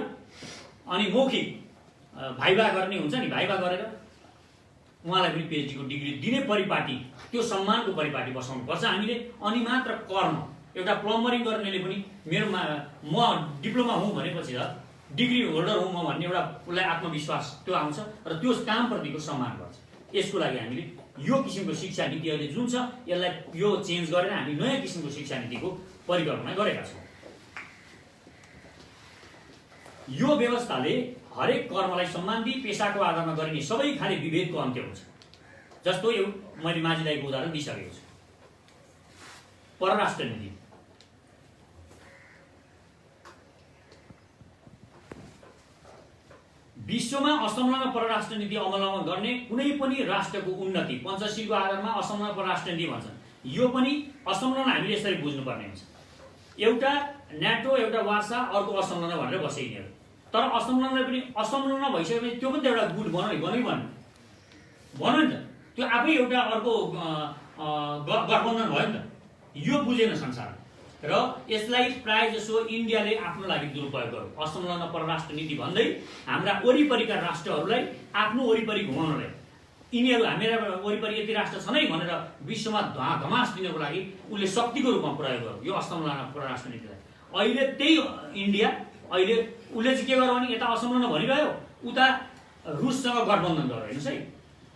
अनि मौखिक भाइभा गर्ने हुन्छ नि, भाइभा गरेर उहाँलाई पनि पिएचडीको डिग्री दिने परिपाटी, त्यो सम्मानको परिपाटी बसाउनुपर्छ हामीले। अनि मात्र कर्म, एउटा प्लम्बरिङ गर्नेले पनि म डिप्लोमा हुँ भनेपछि त डिग्री होल्डर हुँ म भन्ने एउटा उसलाई आत्मविश्वास त्यो आउँछ र त्यो कामप्रतिको सम्मान गर्छ। यसको लागि हामीले यो किसिमको शिक्षा नीति अहिले जुन छ यसलाई यो चेन्ज गरेर हामी नयाँ किसिमको शिक्षा नीतिको परिकल्पना गरेका छौँ। यो व्यवस्थाले हरेक कर्मलाई सम्मान दिई पेसाको आधारमा गरिने सबै खाले विभेदको अन्त्य हुन्छ। जस्तो यो मैले माझीदाईको उदाहरण दिइसकेको छु। परराष्ट्र नीति विश्वमा असंलग्न परराष्ट्र नीति अवलम्बन गर्ने कुनै पनि राष्ट्रको उन्नति पञ्चशीलको आधारमा असंलग्न परराष्ट्र नीति भन्छन्। यो पनि असंलग्न हामीले यसरी बुझ्नुपर्ने हुन्छ। एउटा न्याटो, एउटा वार्सा, अर्को असंलग्न भनेर बसे यिनीहरू। तर असंलग्न पनि असंलग्न भइसकेपछि त्यो पनि त एउटा गुट भनौँ नि त, त्यो आफै एउटा अर्को गठबन्धन भयो नि त। यो बुझेन संसार र यसलाई प्राय जसो इन्डियाले आफ्नो लागि दुरुपयोग गर्यो। असंलग्न परराष्ट्र नीति भन्दै हाम्रा वरिपरिका राष्ट्रहरूलाई आफ्नो वरिपरि घुमाउनलाई, यिनीहरू हामीरा वरिपरि यति राष्ट्र छन् है भनेर विश्वमा धमास दिनको लागि उसले शक्तिको रूपमा प्रयोग गर्यो यो असंलग्न परराष्ट्र नीतिलाई। अहिले त्यही इन्डिया अहिले उसले चाहिँ के गर्यो भने यता असंलग्न भनिरह्यो, उता रुससँग गठबन्धन गर्यो। हेर्नुहोस् है,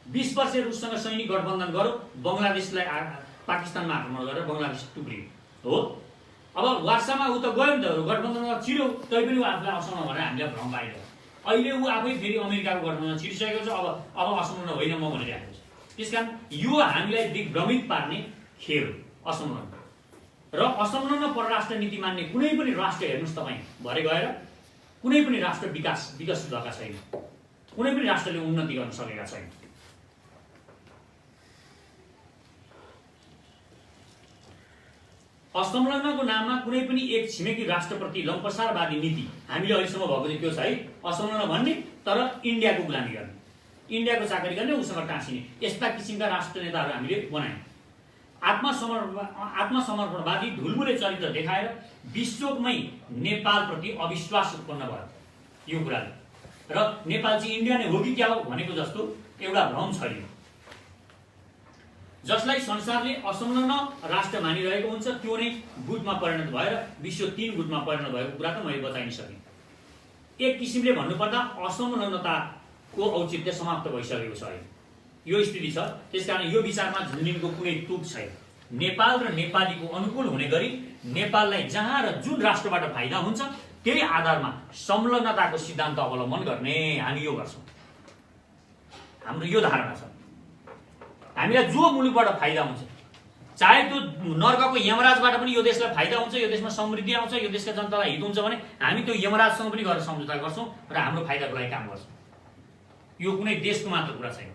20 वर्ष रुससँग सैनिक गठबन्धन गर्यो, बङ्गलादेशलाई पाकिस्तानमा आक्रमण गरेर बङ्गलादेश टुक्रियो हो। अब वार्सामा ऊ त गयो नि त गठबन्धनमा छिर्यो, तैपनि ऊ आफूलाई असंलग्न भनेर हामीलाई भ्रम पाइरह्यो। अहिले ऊ आफै फेरि अमेरिकाको गठबन्धनमा छिरिसकेको छ, अब असंलग्न होइन म भनिरहेको छु। त्यसकारण यो हामीलाई दिग्भ्रमित पार्ने खेल हो असंलग्न। र असंलग्न परराष्ट्र नीति मान्ने कुनै पनि राष्ट्र हेर्नुहोस् तपाईँ भरे गएर कुनै पनि राष्ट्र विकसित भएका छैन, कुनै पनि राष्ट्रले उन्नति गर्न सकेका छैन। असंलग्नको नाममा कुनै पनि एक छिमेकी राष्ट्रप्रति लम्पसारवादी नीति हामीले अहिलेसम्म भएको चाहिँ त्यो छ है। असंलग्न भन्ने तर इन्डियाको गुलामी गर्ने, इन्डियाको चाकरी गर्ने, उसँग टाँसिने, यस्ता किसिमका राष्ट्र नेताहरू हामीले बनायौँ। आत्मसमर्पणवादी ढुलमुले चरित्र देखाएर विश्वमै नेपालप्रति अविश्वास उत्पन्न भयो यो कुराले। र नेपाल चाहिँ इन्डिया नै हो कि क्या हो भनेको जस्तो एउटा भ्रम छरियो। जसलाई संसारले असंलग्न राष्ट्र मानिरहेको हुन्छ त्यो नै गुटमा परिणत भएर विश्व 3 गुटमा परिणत भएको कुरा त मैले बताइ नै सकेँ। एक किसिमले भन्नुपर्दा असंलग्नताको औचित्य समाप्त भइसकेको छ अहिले यो स्थिति छ। त्यसकारण यो विचारमा झुन्डिनुको कुनै तुक छैन। नेपाल र नेपालीको अनुकूल हुने गरी नेपाललाई जहाँ र जुन राष्ट्रबाट फाइदा हुन्छ त्यही आधारमा संलग्नताको सिद्धान्त अवलम्बन गर्ने हामी यो गर्छौँ। हाम्रो यो धारणा छ, हामीलाई जो मुलुकबाट फाइदा हुन्छ, चाहे त्यो नर्कको यमराजबाट पनि यो देशलाई फाइदा हुन्छ, यो देशमा समृद्धि आउँछ, यो देशका जनतालाई हित हुन्छ भने हामी त्यो यमराजसँग पनि गरेर सम्झौता गर्छौँ र हाम्रो फाइदाको लागि काम गर्छौँ। यो कुनै देशको मात्र कुरा छैन।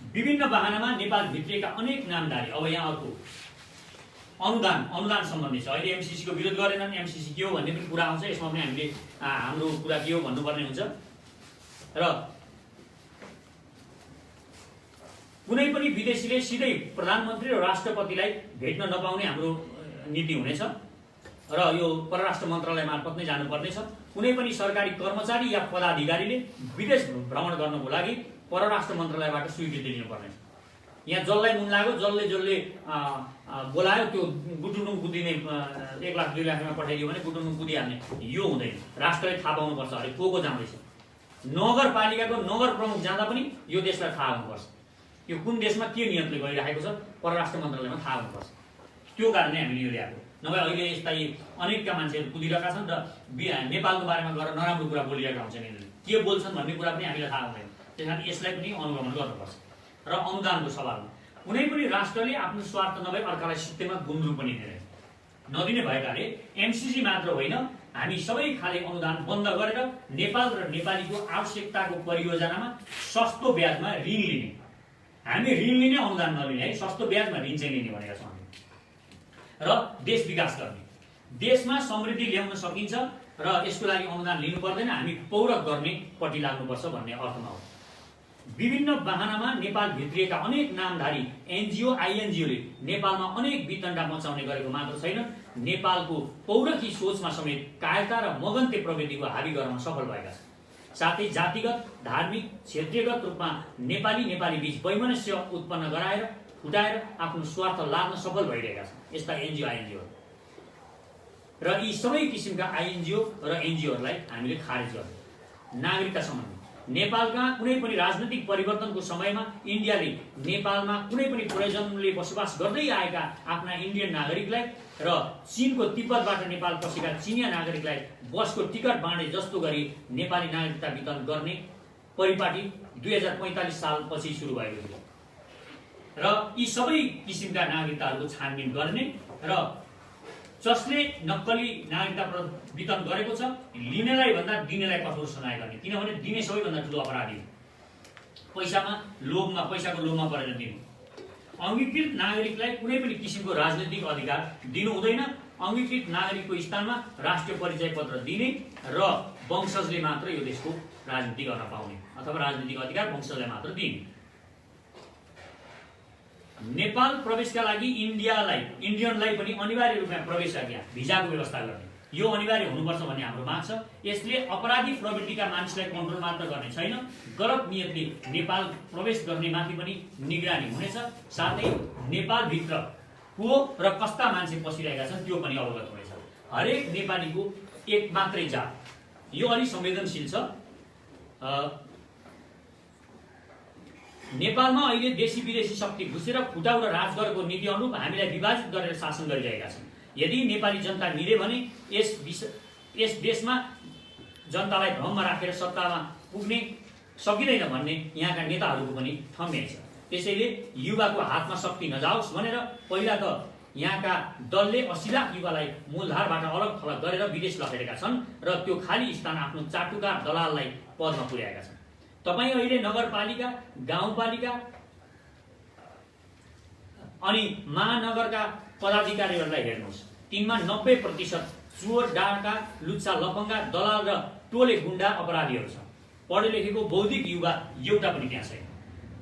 विभिन्न बहानामा नेपाल भित्रिएका अनेक नामदारी, अब यहाँ अर्को अनुदान सम्बन्धी छ। अहिले एमसीसीको विरोध गरेनन्, एमसीसी के हो भन्ने पनि कुरा आउँछ। यसमा पनि हामीले हाम्रो कुरा के हो भन्नुपर्ने हुन्छ। र कुनै पनि विदेशीले सिधै प्रधानमन्त्री र राष्ट्रपतिलाई भेट्न नपाउने हाम्रो नीति हुनेछ र यो परराष्ट्र मन्त्रालय मार्फत नै जानुपर्नेछ। कुनै पनि सरकारी कर्मचारी या पदाधिकारीले विदेश भ्रमण गर्नको लागि परराष्ट्र मन्त्रालयबाट स्वीकृति लिनुपर्नेछ। यहाँ जसलाई मुन लाग्यो, जसले बोलायो त्यो गुटुनुङ कुदिने 1 लाख 2 लाखमा पठाइदियो भने गुटुनुङ कुदिहाल्ने यो हुँदैन। राष्ट्रले थाहा पाउनुपर्छ अरे को जाँदैछ। नगरपालिकाको नगर प्रमुख जाँदा पनि यो देशलाई थाहा हुनुपर्छ यो कुन देशमा के नियमले गइरहेको छ, परराष्ट्र मन्त्रालयमा थाहा हुनुपर्छ। त्यो कारणले हामीले यो ल्याएको। नभए अहिले यस्ता अनेकका मान्छेहरू कुदिरहेका छन् र नेपालको बारेमा गएर नराम्रो कुरा बोलिरहेका हुन्छन्। यिनीहरूले के बोल्छन् भन्ने कुरा पनि हामीलाई थाहा हुँदैन। त्यसकारण यसलाई पनि अनुगमन गर्नुपर्छ। र अनुदानको सवालमा कुनै पनि राष्ट्रले आफ्नो स्वार्थ नभई अर्कालाई सित्तैमा गुन्द्रुक पनि नदिने भएकाले एमसीसी मात्र होइन, हामी सबै खाले अनुदान बन्द गरेर नेपाल र नेपालीको आवश्यकताको परियोजनामा सस्तो ब्याजमा ऋण लिने, हामी ऋण लिने अनुदान नलिने है, सस्तो ब्याजमा ऋण चाहिँ लिने भनेका छौँ। र देश विकास गर्ने, देशमा समृद्धि ल्याउन सकिन्छ र यसको लागि अनुदान लिनु पर्दैन, हामी पौरख गर्ने पट्टि लाग्नुपर्छ भन्ने अर्थमा हो। विभिन्न बहानामा नेपाल भित्रिएका अनेक नामधारी एनजिओ आइएनजिओले नेपालमा अनेक वितण्डा मचाउने गरेको मात्र छैन, नेपालको पौरखी सोचमा समेत कायरता र मगन्ते प्रवृत्तिको हावी गर्न सफल भएका छन्। साथै जातिगत, धार्मिक, क्षेत्रीयगत रूपमा नेपाली बीच वैमनस्य उत्पन्न गराएर फुटाएर आफ्नो स्वार्थ लाद्न सफल भइरहेका छन् यस्ता एनजिओ आइएनजिओ। र यी सबै किसिमका आइएनजिओ र एनजिओहरूलाई हामीले खारेज गर्छौँ। नागरिकता सम्बन्धी नेपालका कुनै पनि राजनीतिक परिवर्तनको समयमा इन्डियाले नेपालमा कुनै पनि प्रयोजनले बसोबास गर्दै आएका आफ्ना इन्डियन नागरिकलाई र चीनको तिब्बतबाट नेपाल पसेका चिनिया नागरिकलाई बसको टिकट बाँडे जस्तो गरी नेपाली नागरिकता वितरण गर्ने परिपाटी 2045 सालपछि सुरु भएको थियो र यी सबै किसिमका नागरिकताहरूको छानबिन गर्ने र जसले नक्कली नागरिकता वितरण गरेको छ लिनेलाई भन्दा दिनेलाई कठोर सजाय गर्ने, किनभने दिने सबैभन्दा ठुलो अपराधी पैसाको लोभमा परेर दिनु। अङ्गीकृत नागरिकलाई कुनै पनि किसिमको राजनीतिक अधिकार दिनु हुँदैन। अङ्गीकृत नागरिकको स्थानमा राष्ट्रिय परिचय पत्र दिने र वंशजले मात्र यो देशको राजनीति गर्न पाउने अथवा राजनीतिक अधिकार वंशजलाई मात्र दिने। नेपाल प्रवेशका लागि इन्डियनलाई पनि अनिवार्य रूपमा प्रवेश आज्ञा भिजाको व्यवस्था गर्ने यो अनिवार्य हुनुपर्छ भन्ने हाम्रो माग छ। यसले अपराधी प्रवृत्तिका मानिसलाई कन्ट्रोल मात्र गर्ने छैन, गलत नियतले नेपाल प्रवेश गर्ने माथि पनि निगरानी हुनेछ। साथै नेपालभित्र को र कस्ता मान्छे पसिरहेका छन् त्यो पनि अवगत हुनेछ। हरेक नेपालीको एक मात्रै जात, यो अलि संवेदनशील छ। नेपालमा अहिले देशी विदेशी शक्ति घुसेर फुटाउ र राज गरेको नीति अनुरूप हामीलाई विभाजित गरेर शासन गरिरहेका छन्। यदि नेपाली जनता निरे भने यस देशमा जनतालाई भ्रममा राखेर सत्तामा पुग्ने सकिँदैन भन्ने यहाँका नेताहरूको पनि ठम्याइ छ। त्यसैले युवाको हातमा शक्ति नजाओस् भनेर पहिला त यहाँका दलले 80 लाख युवालाई मूलधारबाट अलग थलग गरेर विदेश लखेरेका छन् र त्यो खाली स्थान आफ्नो चाटुका दलाललाई पदमा पुर्याएका छन्। तपाईँ अहिले नगरपालिका, गाउँपालिका अनि महानगरका पदाधिकारीहरूलाई हेर्नुहोस्, तिनमा 90% चोर, डाका, लुच्चा, लफङ्गा, दलाल र टोले गुण्डा अपराधीहरू छन्। पढे लेखेको बौद्धिक युवा एउटा पनि त्यहाँ छैन।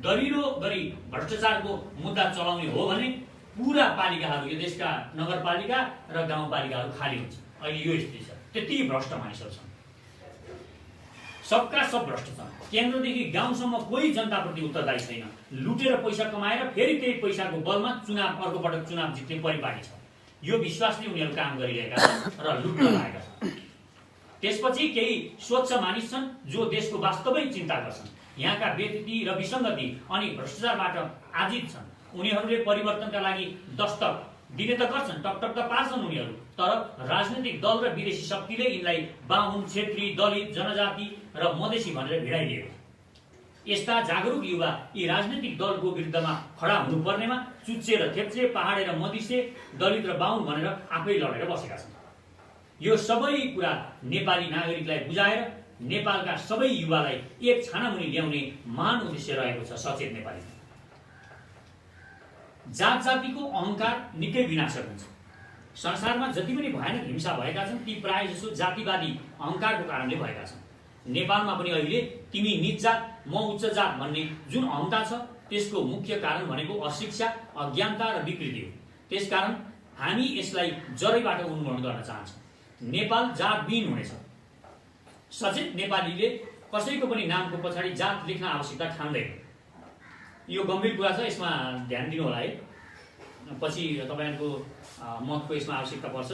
दरिलो गरी भ्रष्टाचारको मुद्दा चलाउने हो भने पुरा पालिकाहरू, यो देशका नगरपालिका र गाउँपालिकाहरू खाली हुन्छ। अहिले यो स्थिति छ, त्यति भ्रष्ट मानिसहरू छन्, सबका सब भ्रष्ट छन्। केन्द्रदेखि गाउँसम्म कोही जनताप्रति उत्तरदायी छैन। लुटेर पैसा कमाएर फेरि त्यही पैसाको बलमा अर्को पटक चुनाव जित्ने परिपाटी छ। यो विश्वासले उनीहरू काम गरिरहेका छन् र लुट्न लागेका छन्। त्यसपछि केही स्वच्छ मानिस छन् जो देशको वास्तविक चिन्ता गर्छन्, यहाँका व्यक्ति र विसङ्गति अनि भ्रष्टाचारबाट आजित छन्। उनीहरूले परिवर्तनका लागि दस्तक दिने त गर्छन्, टकटक त पार्छन् उनीहरू, तर राजनीतिक दल र विदेशी शक्तिले यिनलाई बाहुन, क्षेत्री, दलित, जनजाति र मधेसी भनेर भिडाइदिएको। यस्ता जागरुक युवा यी राजनीतिक दलको विरुद्धमा खडा हुनुपर्नेमा चुच्चे र थेप्चे, पहाडे र मधेसी, दलित र बाहुन भनेर आफै लडेर बसेका छन्। यो सबै कुरा नेपाली नागरिकलाई बुझाएर नेपालका सबै युवालाई एक छानामुनि ल्याउने महान उद्देश्य रहेको छ सचेत नेपाली। जात जातिको अहंकार निकै विनाशक हुन्छ। संसारमा जति पनि भयानक हिंसा भएका छन् ती प्राय जसो जातिवादी अहंकारको कारणले भएका छन्। नेपालमा पनि अहिले तिमी नीच जात, म उच्च जात भन्ने जुन अहंता छ त्यसको मुख्य कारण भनेको अशिक्षा, अज्ञानता र विकृति हो। त्यसकारण हामी यसलाई जरैबाट उन्मूलन गर्न चाहन्छौँ। नेपाल जातविहीन हुनेछ। सचेत नेपालीले कसैको पनि नामको पछाडि जात लेख्न आवश्यकता ठान्दैन। यो गम्भीर कुरा छ, यसमा ध्यान दिनु होला है। पछि तपाईहरुको मतको यसमा आवश्यकता पर्छ।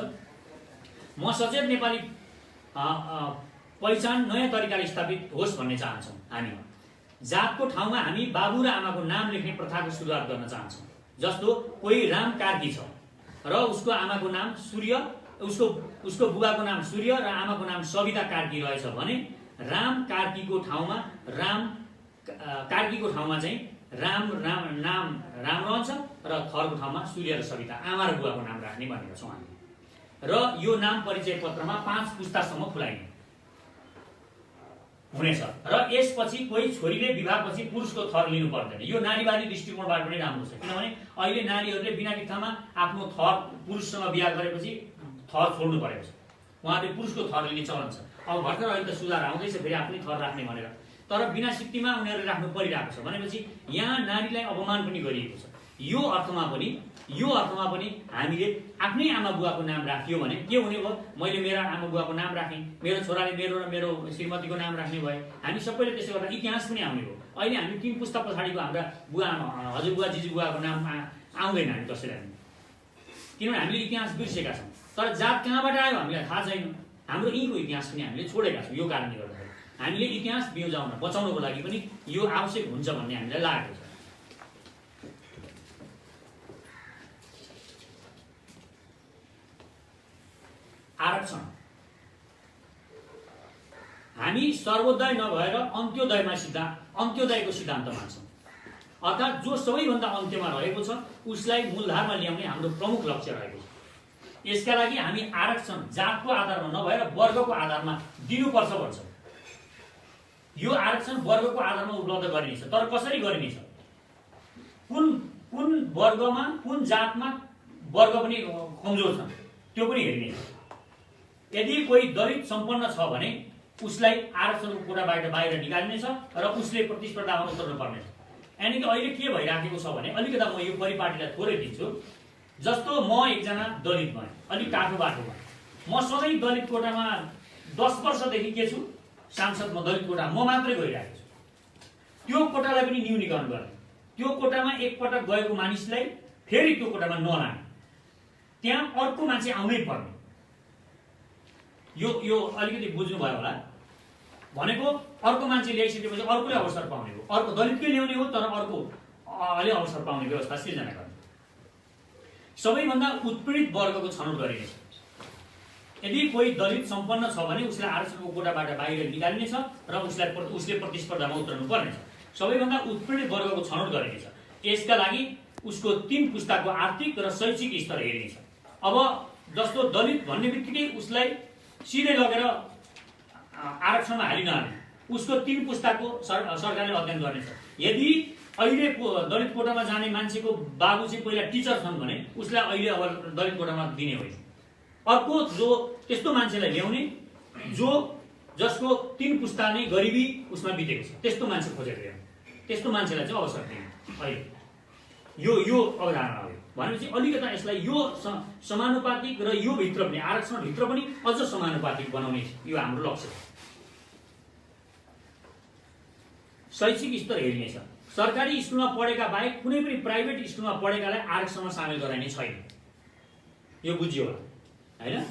म सचेत नेपाली पहिचान नयाँ तरिकाले स्थापित होस् भन्ने चाहन्छौँ। हामी जातको ठाउँमा हामी बाबु र आमाको नाम लेख्ने प्रथाको सुरुवात गर्न चाहन्छौँ। जस्तो कोही राम कार्की छ र उसको आमाको नाम सूर्य, उसको बुबाको नाम सूर्य र आमाको नाम सविता कार्की रहेछ भने राम कार्कीको ठाउँमा चाहिँ राम रहन्छ र थरको ठाउँमा सूर्य र सविता, आमा र बुबाको नाम राख्ने भनेका छौँ हामी। र यो नाम परिचय पत्रमा 5 पुस्तासम्म खुलाइने हुनेछ र यसपछि कोही छोरीले विवाहपछि पुरुषको थर लिनु पर्दैन। यो नारीवादी दृष्टिकोणबाट पनि राम्रो छ, किनभने अहिले नारीहरूले बिना बित्थामा आफ्नो थर पुरुषसँग बिहा गरेपछि थर छोड्नु परेको छ। उहाँले पुरुषको थर लिने चलन छ। अब भर्खर अहिले त सुधार आउँदैछ फेरि आफ्नै थर राख्ने भनेर, तर बिना सिक्तिमा उनीहरूले राख्नु परिरहेको छ भनेपछि यहाँ नारीलाई अपमान पनि गरिएको छ। यो अर्थमा पनि हामीले आफ्नै आमा बुवाको नाम राखियो भने के हुने भयो? मैले मेरो आमा बुवाको नाम राखेँ, मेरो छोराले मेरो र मेरो श्रीमतीको नाम राख्ने भए, हामी सबैले त्यसो गर्दा इतिहास पनि आउने हो। अहिले हामी 3 पुस्ता पछाडिको हाम्रा बुवा, हजुरबुवा, जिजुबुवाको नाम आउँदैन हामी कसैलाई, किनभने हामीले इतिहास बिर्सेका छौँ। तर जात कहाँबाट आयो हामीलाई थाहा छैन। हाम्रो यहीँको इतिहास पनि हामीले छोडेका छौँ। यो कारणले गर्दाखेरि हामीले इतिहास बचाउनको लागि पनि यो आवश्यक हुन्छ भन्ने हामीलाई लागेको छ। आरक्षण हामी सर्वोदय नभएर अन्त्योदयको सिद्धान्त मान्छौँ। अर्थात् जो सबैभन्दा अन्त्यमा रहेको छ उसलाई मूलधारमा ल्याउने हाम्रो प्रमुख लक्ष्य रहेको छ। यसका लागि हामी आरक्षण जातको आधारमा नभएर वर्गको आधारमा दिनुपर्छ भन्छौँ। यो आरक्षण वर्गको आधारमा उपलब्ध गरिनेछ, तर कसरी गरिनेछ, कुन वर्गमा कुन जातमा वर्ग पनि कमजोर छ त्यो पनि हेरिनेछ। यदि कोही दलित सम्पन्न छ भने उसलाई आरक्षणको कोटाबाट बाहिर निकालिनेछ र उसले प्रतिस्पर्धामा उत्रनु पर्नेछ। यानि कि अहिले के भइराखेको छ भने अलिकता म यो परिपाटीलाई थोरै दिन्छु। जस्तो म एकजना दलित भएँ, अलिक टाढो बाटोमा, म सधैँ दलित कोटामा 10 वर्षदेखि के छु सांसदमा दलित कोटा म मात्रै गइरहेको छु। त्यो कोटालाई पनि न्यूनीकरण गर्ने, त्यो कोटामा एकपटक गएको मानिसलाई फेरि त्यो कोटामा नलाने, त्यहाँ अर्को मान्छे आउनै पर्ने। यो अलिकति बुझ्नुभयो होला। भनेको अर्को मान्छे ल्याइसकेपछि अर्कोले अवसर पाउने हो, अर्को दलितकै ल्याउने हो तर अर्को अलि अवसर पाउने व्यवस्था सिर्जना गर्ने। सबैभन्दा उत्पीडित वर्गको छनौट गरिनेछ। यदि कोही दलित सम्पन्न छ भने उसलाई आरक्षणको कोटाबाट बाहिर निकालिनेछ र उसले प्रतिस्पर्धामा उत्रनु पर्नेछ। सबैभन्दा उत्पीडित वर्गको छनौट गरिनेछ। यसका लागि उसको 3 पुस्ताको आर्थिक र शैक्षिक स्तर हेरिनेछ। अब जस्तो दलित भन्ने बित्तिकै उसलाई सिधै लगेर आरक्षणमा हालिनहाल्ने, उसको 3 पुस्ताको सरकारले अध्ययन गर्नेछ। यदि अहिले दलित कोटामा जाने मान्छेको बाबु चाहिँ पहिला टिचर छन् भने उसलाई अहिले अब दलित कोटामा दिने होइन। अर्को जो त्यस्तो मान्छेलाई ल्याउने जसको 3 पुस्ता नै गरिबी उसमा बितेको छ, त्यस्तो मान्छे खोजेर ल्याउने, त्यस्तो मान्छेलाई चाहिँ अवसर दिने। अहिले यो अवधारणा हो। भनेपछि अलिकता यसलाई यो समानुपातिक र यो भित्र पनि आरक्षणभित्र पनि अझ समानुपातिक बनाउने यो हाम्रो लक्ष्य हो। शैक्षिक स्तर हेरिनेछ। सरकारी स्कुलमा पढेका बाहेक कुनै पनि प्राइभेट स्कुलमा पढेकालाई आरक्षणमा सामेल गराइने छैन। यो बुझियो होला हैन?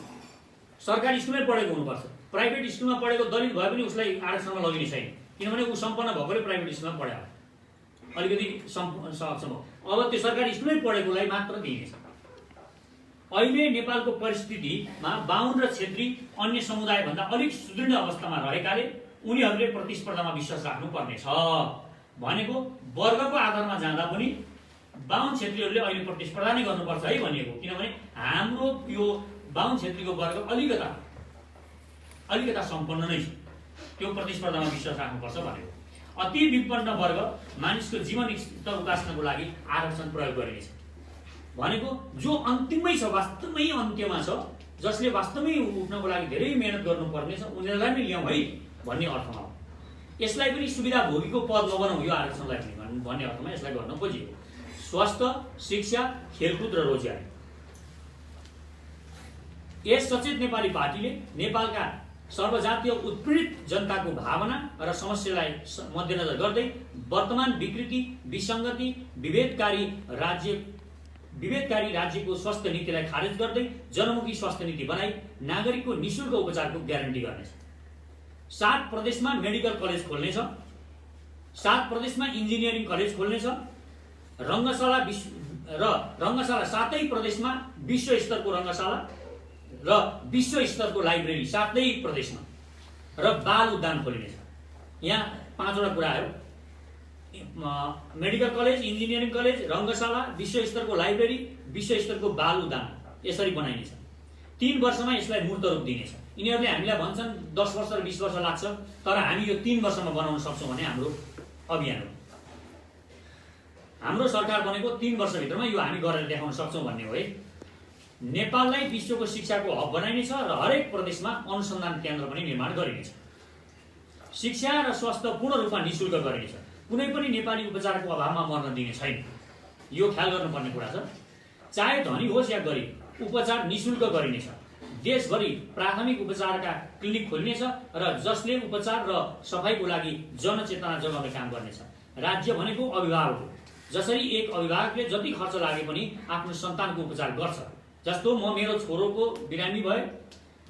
सरकारी स्कुलमै पढेको हुनुपर्छ। प्राइभेट स्कुलमा पढेको दलित भए पनि उसलाई आरक्षणमा लगिने छैन, किनभने ऊ सम्पन्न भएकोले प्राइभेट स्कुलमा पढ्यो, अलिकति सक्षम हो। अब त्यो सरकारी स्कुलमै पढेकोलाई मात्र दिइनेछ। अहिले नेपालको परिस्थितिमा बाहुन र क्षेत्री अन्य समुदायभन्दा अलिक सुदृढ अवस्थामा रहेकाले उनीहरूले प्रतिस्पर्धामा विश्वास राख्नुपर्नेछ। भनेको वर्गको आधारमा जाँदा पनि बाहुन क्षेत्रीहरूले अहिले प्रतिस्पर्धा नै गर्नुपर्छ है भनिएको। किनभने हाम्रो यो बाहुन क्षेत्रीको वर्ग अलिकता सम्पन्न नै छ, त्यो प्रतिस्पर्धामा विश्वास राख्नुपर्छ भनेको। अति विपन्न वर्ग मानिसको जीवन स्तर उकास्नको लागि आरक्षण प्रयोग गरिनेछ। भनेको जो अन्तिममै छ, वास्तवमै अन्त्यमा छ, जसले वास्तवमै उठ्नको लागि धेरै मेहनत गर्नुपर्नेछ उनीहरूलाई नै ल्याउँ है भन्ने अर्थमा हो। यसलाई पनि सुविधा भोगीको पद नबनाऊ यो आरक्षणलाई पनि भन्ने अर्थमा यसलाई गर्न खोजिएको। स्वास्थ्य, शिक्षा, खेलकुद र रोजगारी। यस सचेत नेपाली पार्टीले नेपालका सर्वजातीय उत्पीडित जनताको भावना र समस्यालाई मध्यनजर गर्दै वर्तमान विकृति, विसङ्गति, विभेदकारी राज्यको स्वास्थ्य नीतिलाई खारेज गर्दै जनमुखी स्वास्थ्य नीति बनाई नागरिकको निःशुल्क उपचारको ग्यारेन्टी गर्नेछ। 7 प्रदेशमा मेडिकल कलेज खोल्नेछ, 7 प्रदेशमा इन्जिनियरिङ कलेज खोल्नेछ, रङ्गशाला 7 प्रदेशमा विश्व स्तरको रङ्गशाला र विश्व स्तरको लाइब्रेरी 7 प्रदेशमा र बाल उद्यान खोलिनेछ। यहाँ 5वटा कुरा आयो। मेडिकल कलेज, इन्जिनियरिङ कलेज, रङ्गशाला, विश्व स्तरको लाइब्रेरी, विश्व स्तरको बाल उद्यान यसरी बनाइनेछ। 3 वर्षमा यसलाई मूर्त रूप दिनेछ। यिनीहरूले हामीलाई भन्छन् 10 वर्ष र 20 वर्ष लाग्छ, तर हामी यो 3 वर्षमा बनाउन सक्छौँ भने हाम्रो अभियान हो। हाम्रो सरकार बनेको 3 वर्षभित्रमा यो हामी गरेर देखाउन सक्छौँ भन्ने हो है। नेपाललाई विश्वको शिक्षाको हब बनाइनेछ र हरेक प्रदेशमा अनुसन्धान केन्द्र पनि निर्माण गरिनेछ। शिक्षा र स्वास्थ्य पूर्ण रूपमा निःशुल्क गरिनेछ। कुनै पनि नेपाली उपचारको अभावमा मर्न दिने छैन। यो ख्याल गर्नुपर्ने कुरा छ। चाहे धनी होस् या गरिब, उपचार निःशुल्क गरिनेछ। देशभरि प्राथमिक उपचारका क्लिनिक खोलिनेछ र जसले उपचार र सफाइको लागि जनचेतना जगाउने काम गर्नेछ। राज्य भनेको अभिभावक हो। जसरी एक अभिभावकले जति खर्च लागे पनि आफ्नो सन्तानको उपचार गर्छ, जस्तो म मेरो छोरोको बिरामी भए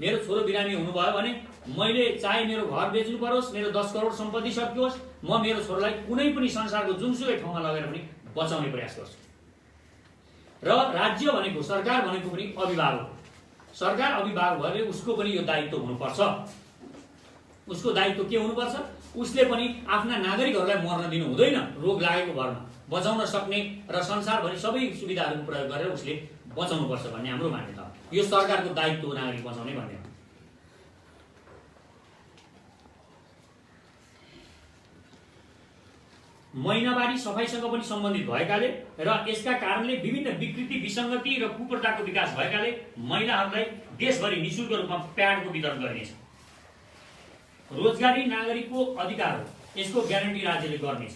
मेरो छोरो बिरामी हुनुभयो भने मैले चाहे मेरो घर बेच्नु परोस्, मेरो 10 करोड सम्पत्ति सकियोस्, म मेरो छोरोलाई कुनै पनि संसारको जुनसुकै ठाउँमा लगेर पनि बचाउने प्रयास गर्छु। र राज्य भनेको, सरकार भनेको पनि अभिभावक हो। सरकार अभिभावक भए उसको पनि यो दायित्व हुनुपर्छ। उसको दायित्व के हुनुपर्छ? उसले पनि आफ्ना नागरिकहरूलाई मर्न दिनु हुँदैन। रोग लागेको भरमा बचाउन सक्ने र संसारभरि सबै सुविधाहरूको प्रयोग गरेर उसले बचाउनुपर्छ भन्ने हाम्रो मान्यता हो। यो सरकारको दायित्व हो नागरिक बचाउने भन्ने हो। महिनावारी सफाइसँग पनि सम्बन्धित भएकाले र यसका कारणले विभिन्न विकृति, विसङ्गति र कुप्रथाको विकास भएकाले महिलाहरूलाई देशभरि निःशुल्क रूपमा प्याडको वितरण गरिनेछ। रोजगारी नागरिकको अधिकार हो, यसको ग्यारेन्टी राज्यले गर्नेछ।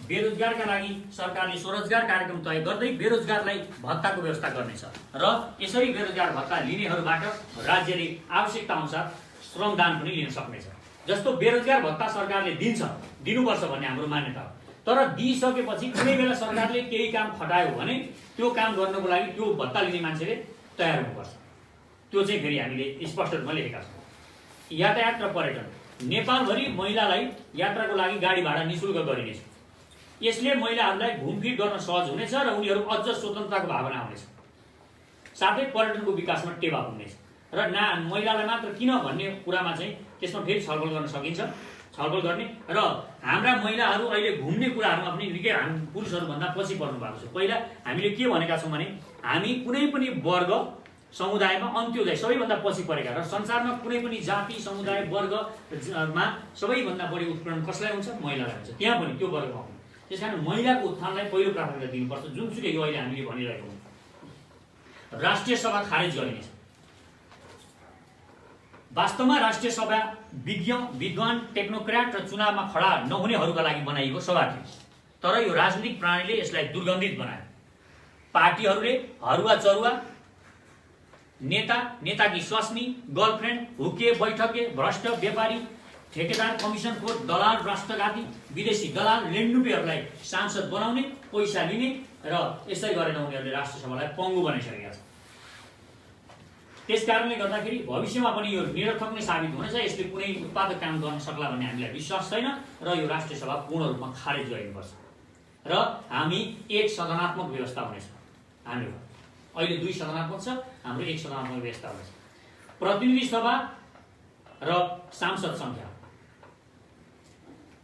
बेरोजगारका लागि सरकारले स्वरोजगार कार्यक्रम तय गर्दै बेरोजगारलाई भत्ताको व्यवस्था गर्नेछ र यसरी बेरोजगार भत्ता लिनेहरूबाट राज्यले आवश्यकता अनुसार श्रमदान पनि लिन सक्नेछ। जस्तो बेरोजगार भत्ता सरकारले दिनुपर्छ भन्ने हाम्रो मान्यता हो। तर दिइसकेपछि कुनै बेला सरकारले केही काम खटायो भने त्यो काम गर्नको लागि त्यो भत्ता लिने मान्छेले तयार हुनुपर्छ। त्यो चाहिँ फेरि हामीले स्पष्ट रूपमा लेखेका छौँ। यातायात र पर्यटन, नेपालभरि महिलालाई यात्राको लागि गाडी भाडा निःशुल्क गरिनेछ। यसले महिलाहरूलाई घुमफिर गर्न सहज हुनेछ र उनीहरू अझ स्वतन्त्रताको भावना आउनेछ। साथै पर्यटनको विकासमा टेवा पुग्नेछ। र महिलालाई मात्र किन भन्ने कुरामा चाहिँ त्यसमा फेरि छलफल गर्न सकिन्छ, छलफल गर्ने। र हाम्रा महिलाहरू अहिले घुम्ने कुराहरूमा पनि निकै हामी पुरुषहरूभन्दा पछि पर्नु भएको छ। पहिला हामीले के भनेका छौँ भने हामी कुनै पनि वर्ग समुदायमा अन्त्योदय सबैभन्दा पछि परेका र संसारमा कुनै पनि जाति, समुदाय, वर्गमा सबैभन्दा बढी उत्पीडन कसलाई हुन्छ? महिलालाई हुन्छ। त्यहाँ पनि त्यो वर्गमा आउनु। त्यसकारण महिलाको उत्थानलाई पहिलो प्राथमिकता दिनुपर्छ। जुनसुकै यो अहिले हामीले भनिरहेको हौँ। राष्ट्रिय सभा खारेज गरिनेछ। वास्तवमा राष्ट्रिय सभा विज्ञ, विद्वान, टेक्नोक्र्याट र चुनावमा खडा नहुनेहरूका लागि बनाइएको सभा थियो। तर यो राजनीतिक प्रणालीले यसलाई दुर्गन्धित बनायो। पार्टीहरूले हरुवा चरुवा, नेता, नेताकी स्वास्नी, गर्लफ्रेन्ड, हुके, बैठके, भ्रष्ट व्यापारी, ठेकेदार, कमिसनखोर, दलाल, राष्ट्रघाती, विदेशी दलाल, लेन्डुपेहरूलाई सांसद बनाउने, पैसा लिने र यसै गरेर उनीहरूले राष्ट्रसभालाई पङ्गु बनाइसकेका छन्। त्यसकारणले गर्दाखेरि भविष्यमा पनि यो निरर्थक नै साबित हुनेछ। यसले कुनै उत्पादक काम गर्न सक्ला भन्ने हामीलाई विश्वास छैन र यो राष्ट्रिय सभा पूर्ण रूपमा खारेज गरिनुपर्छ र हामी एक सदनात्मक व्यवस्था हुनेछ। हाम्रो अहिले 2 सदनात्मक छ, हाम्रो एक सदनात्मक व्यवस्था हुनेछ। प्रतिनिधि सभा र सांसद संख्या,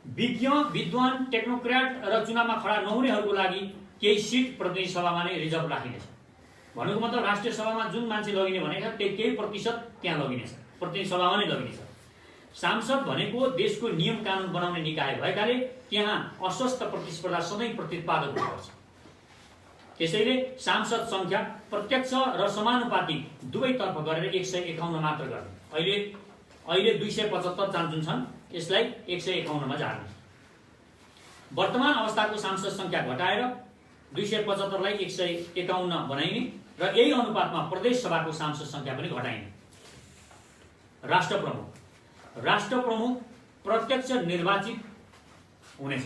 विज्ञ, विद्वान, टेक्नोक्र्याट र चुनावमा खडा नहुनेहरूको लागि केही सिट प्रतिनिधि सभामा नै रिजर्भ राखिनेछ। भनेको मतलब राष्ट्रिय सभामा जुन मान्छे लगिने भनेको त्यो केही प्रतिशत त्यहाँ लगिनेछ, प्रतिनिधि सभामा नै लगिनेछ। सांसद भनेको देशको नियम कानुन बनाउने निकाय भएकाले त्यहाँ अस्वस्थ प्रतिस्पर्धा सधैँ प्रतिपादक हुनुपर्छ। त्यसैले सांसद संख्या प्रत्यक्ष र समानुपातिक दुवैतर्फ गरेर 151 मात्र गर्ने। अहिले 275 चान्चुन छन्, यसलाई 151 मा झार्ने। वर्तमान अवस्थाको सांसद संख्या घटाएर 275 लाई 151 बनाइने र यही अनुपातमा प्रदेश सभाको सांसद संख्या पनि घटाइने। राष्ट्र प्रमुख प्रत्यक्ष निर्वाचित हुनेछ।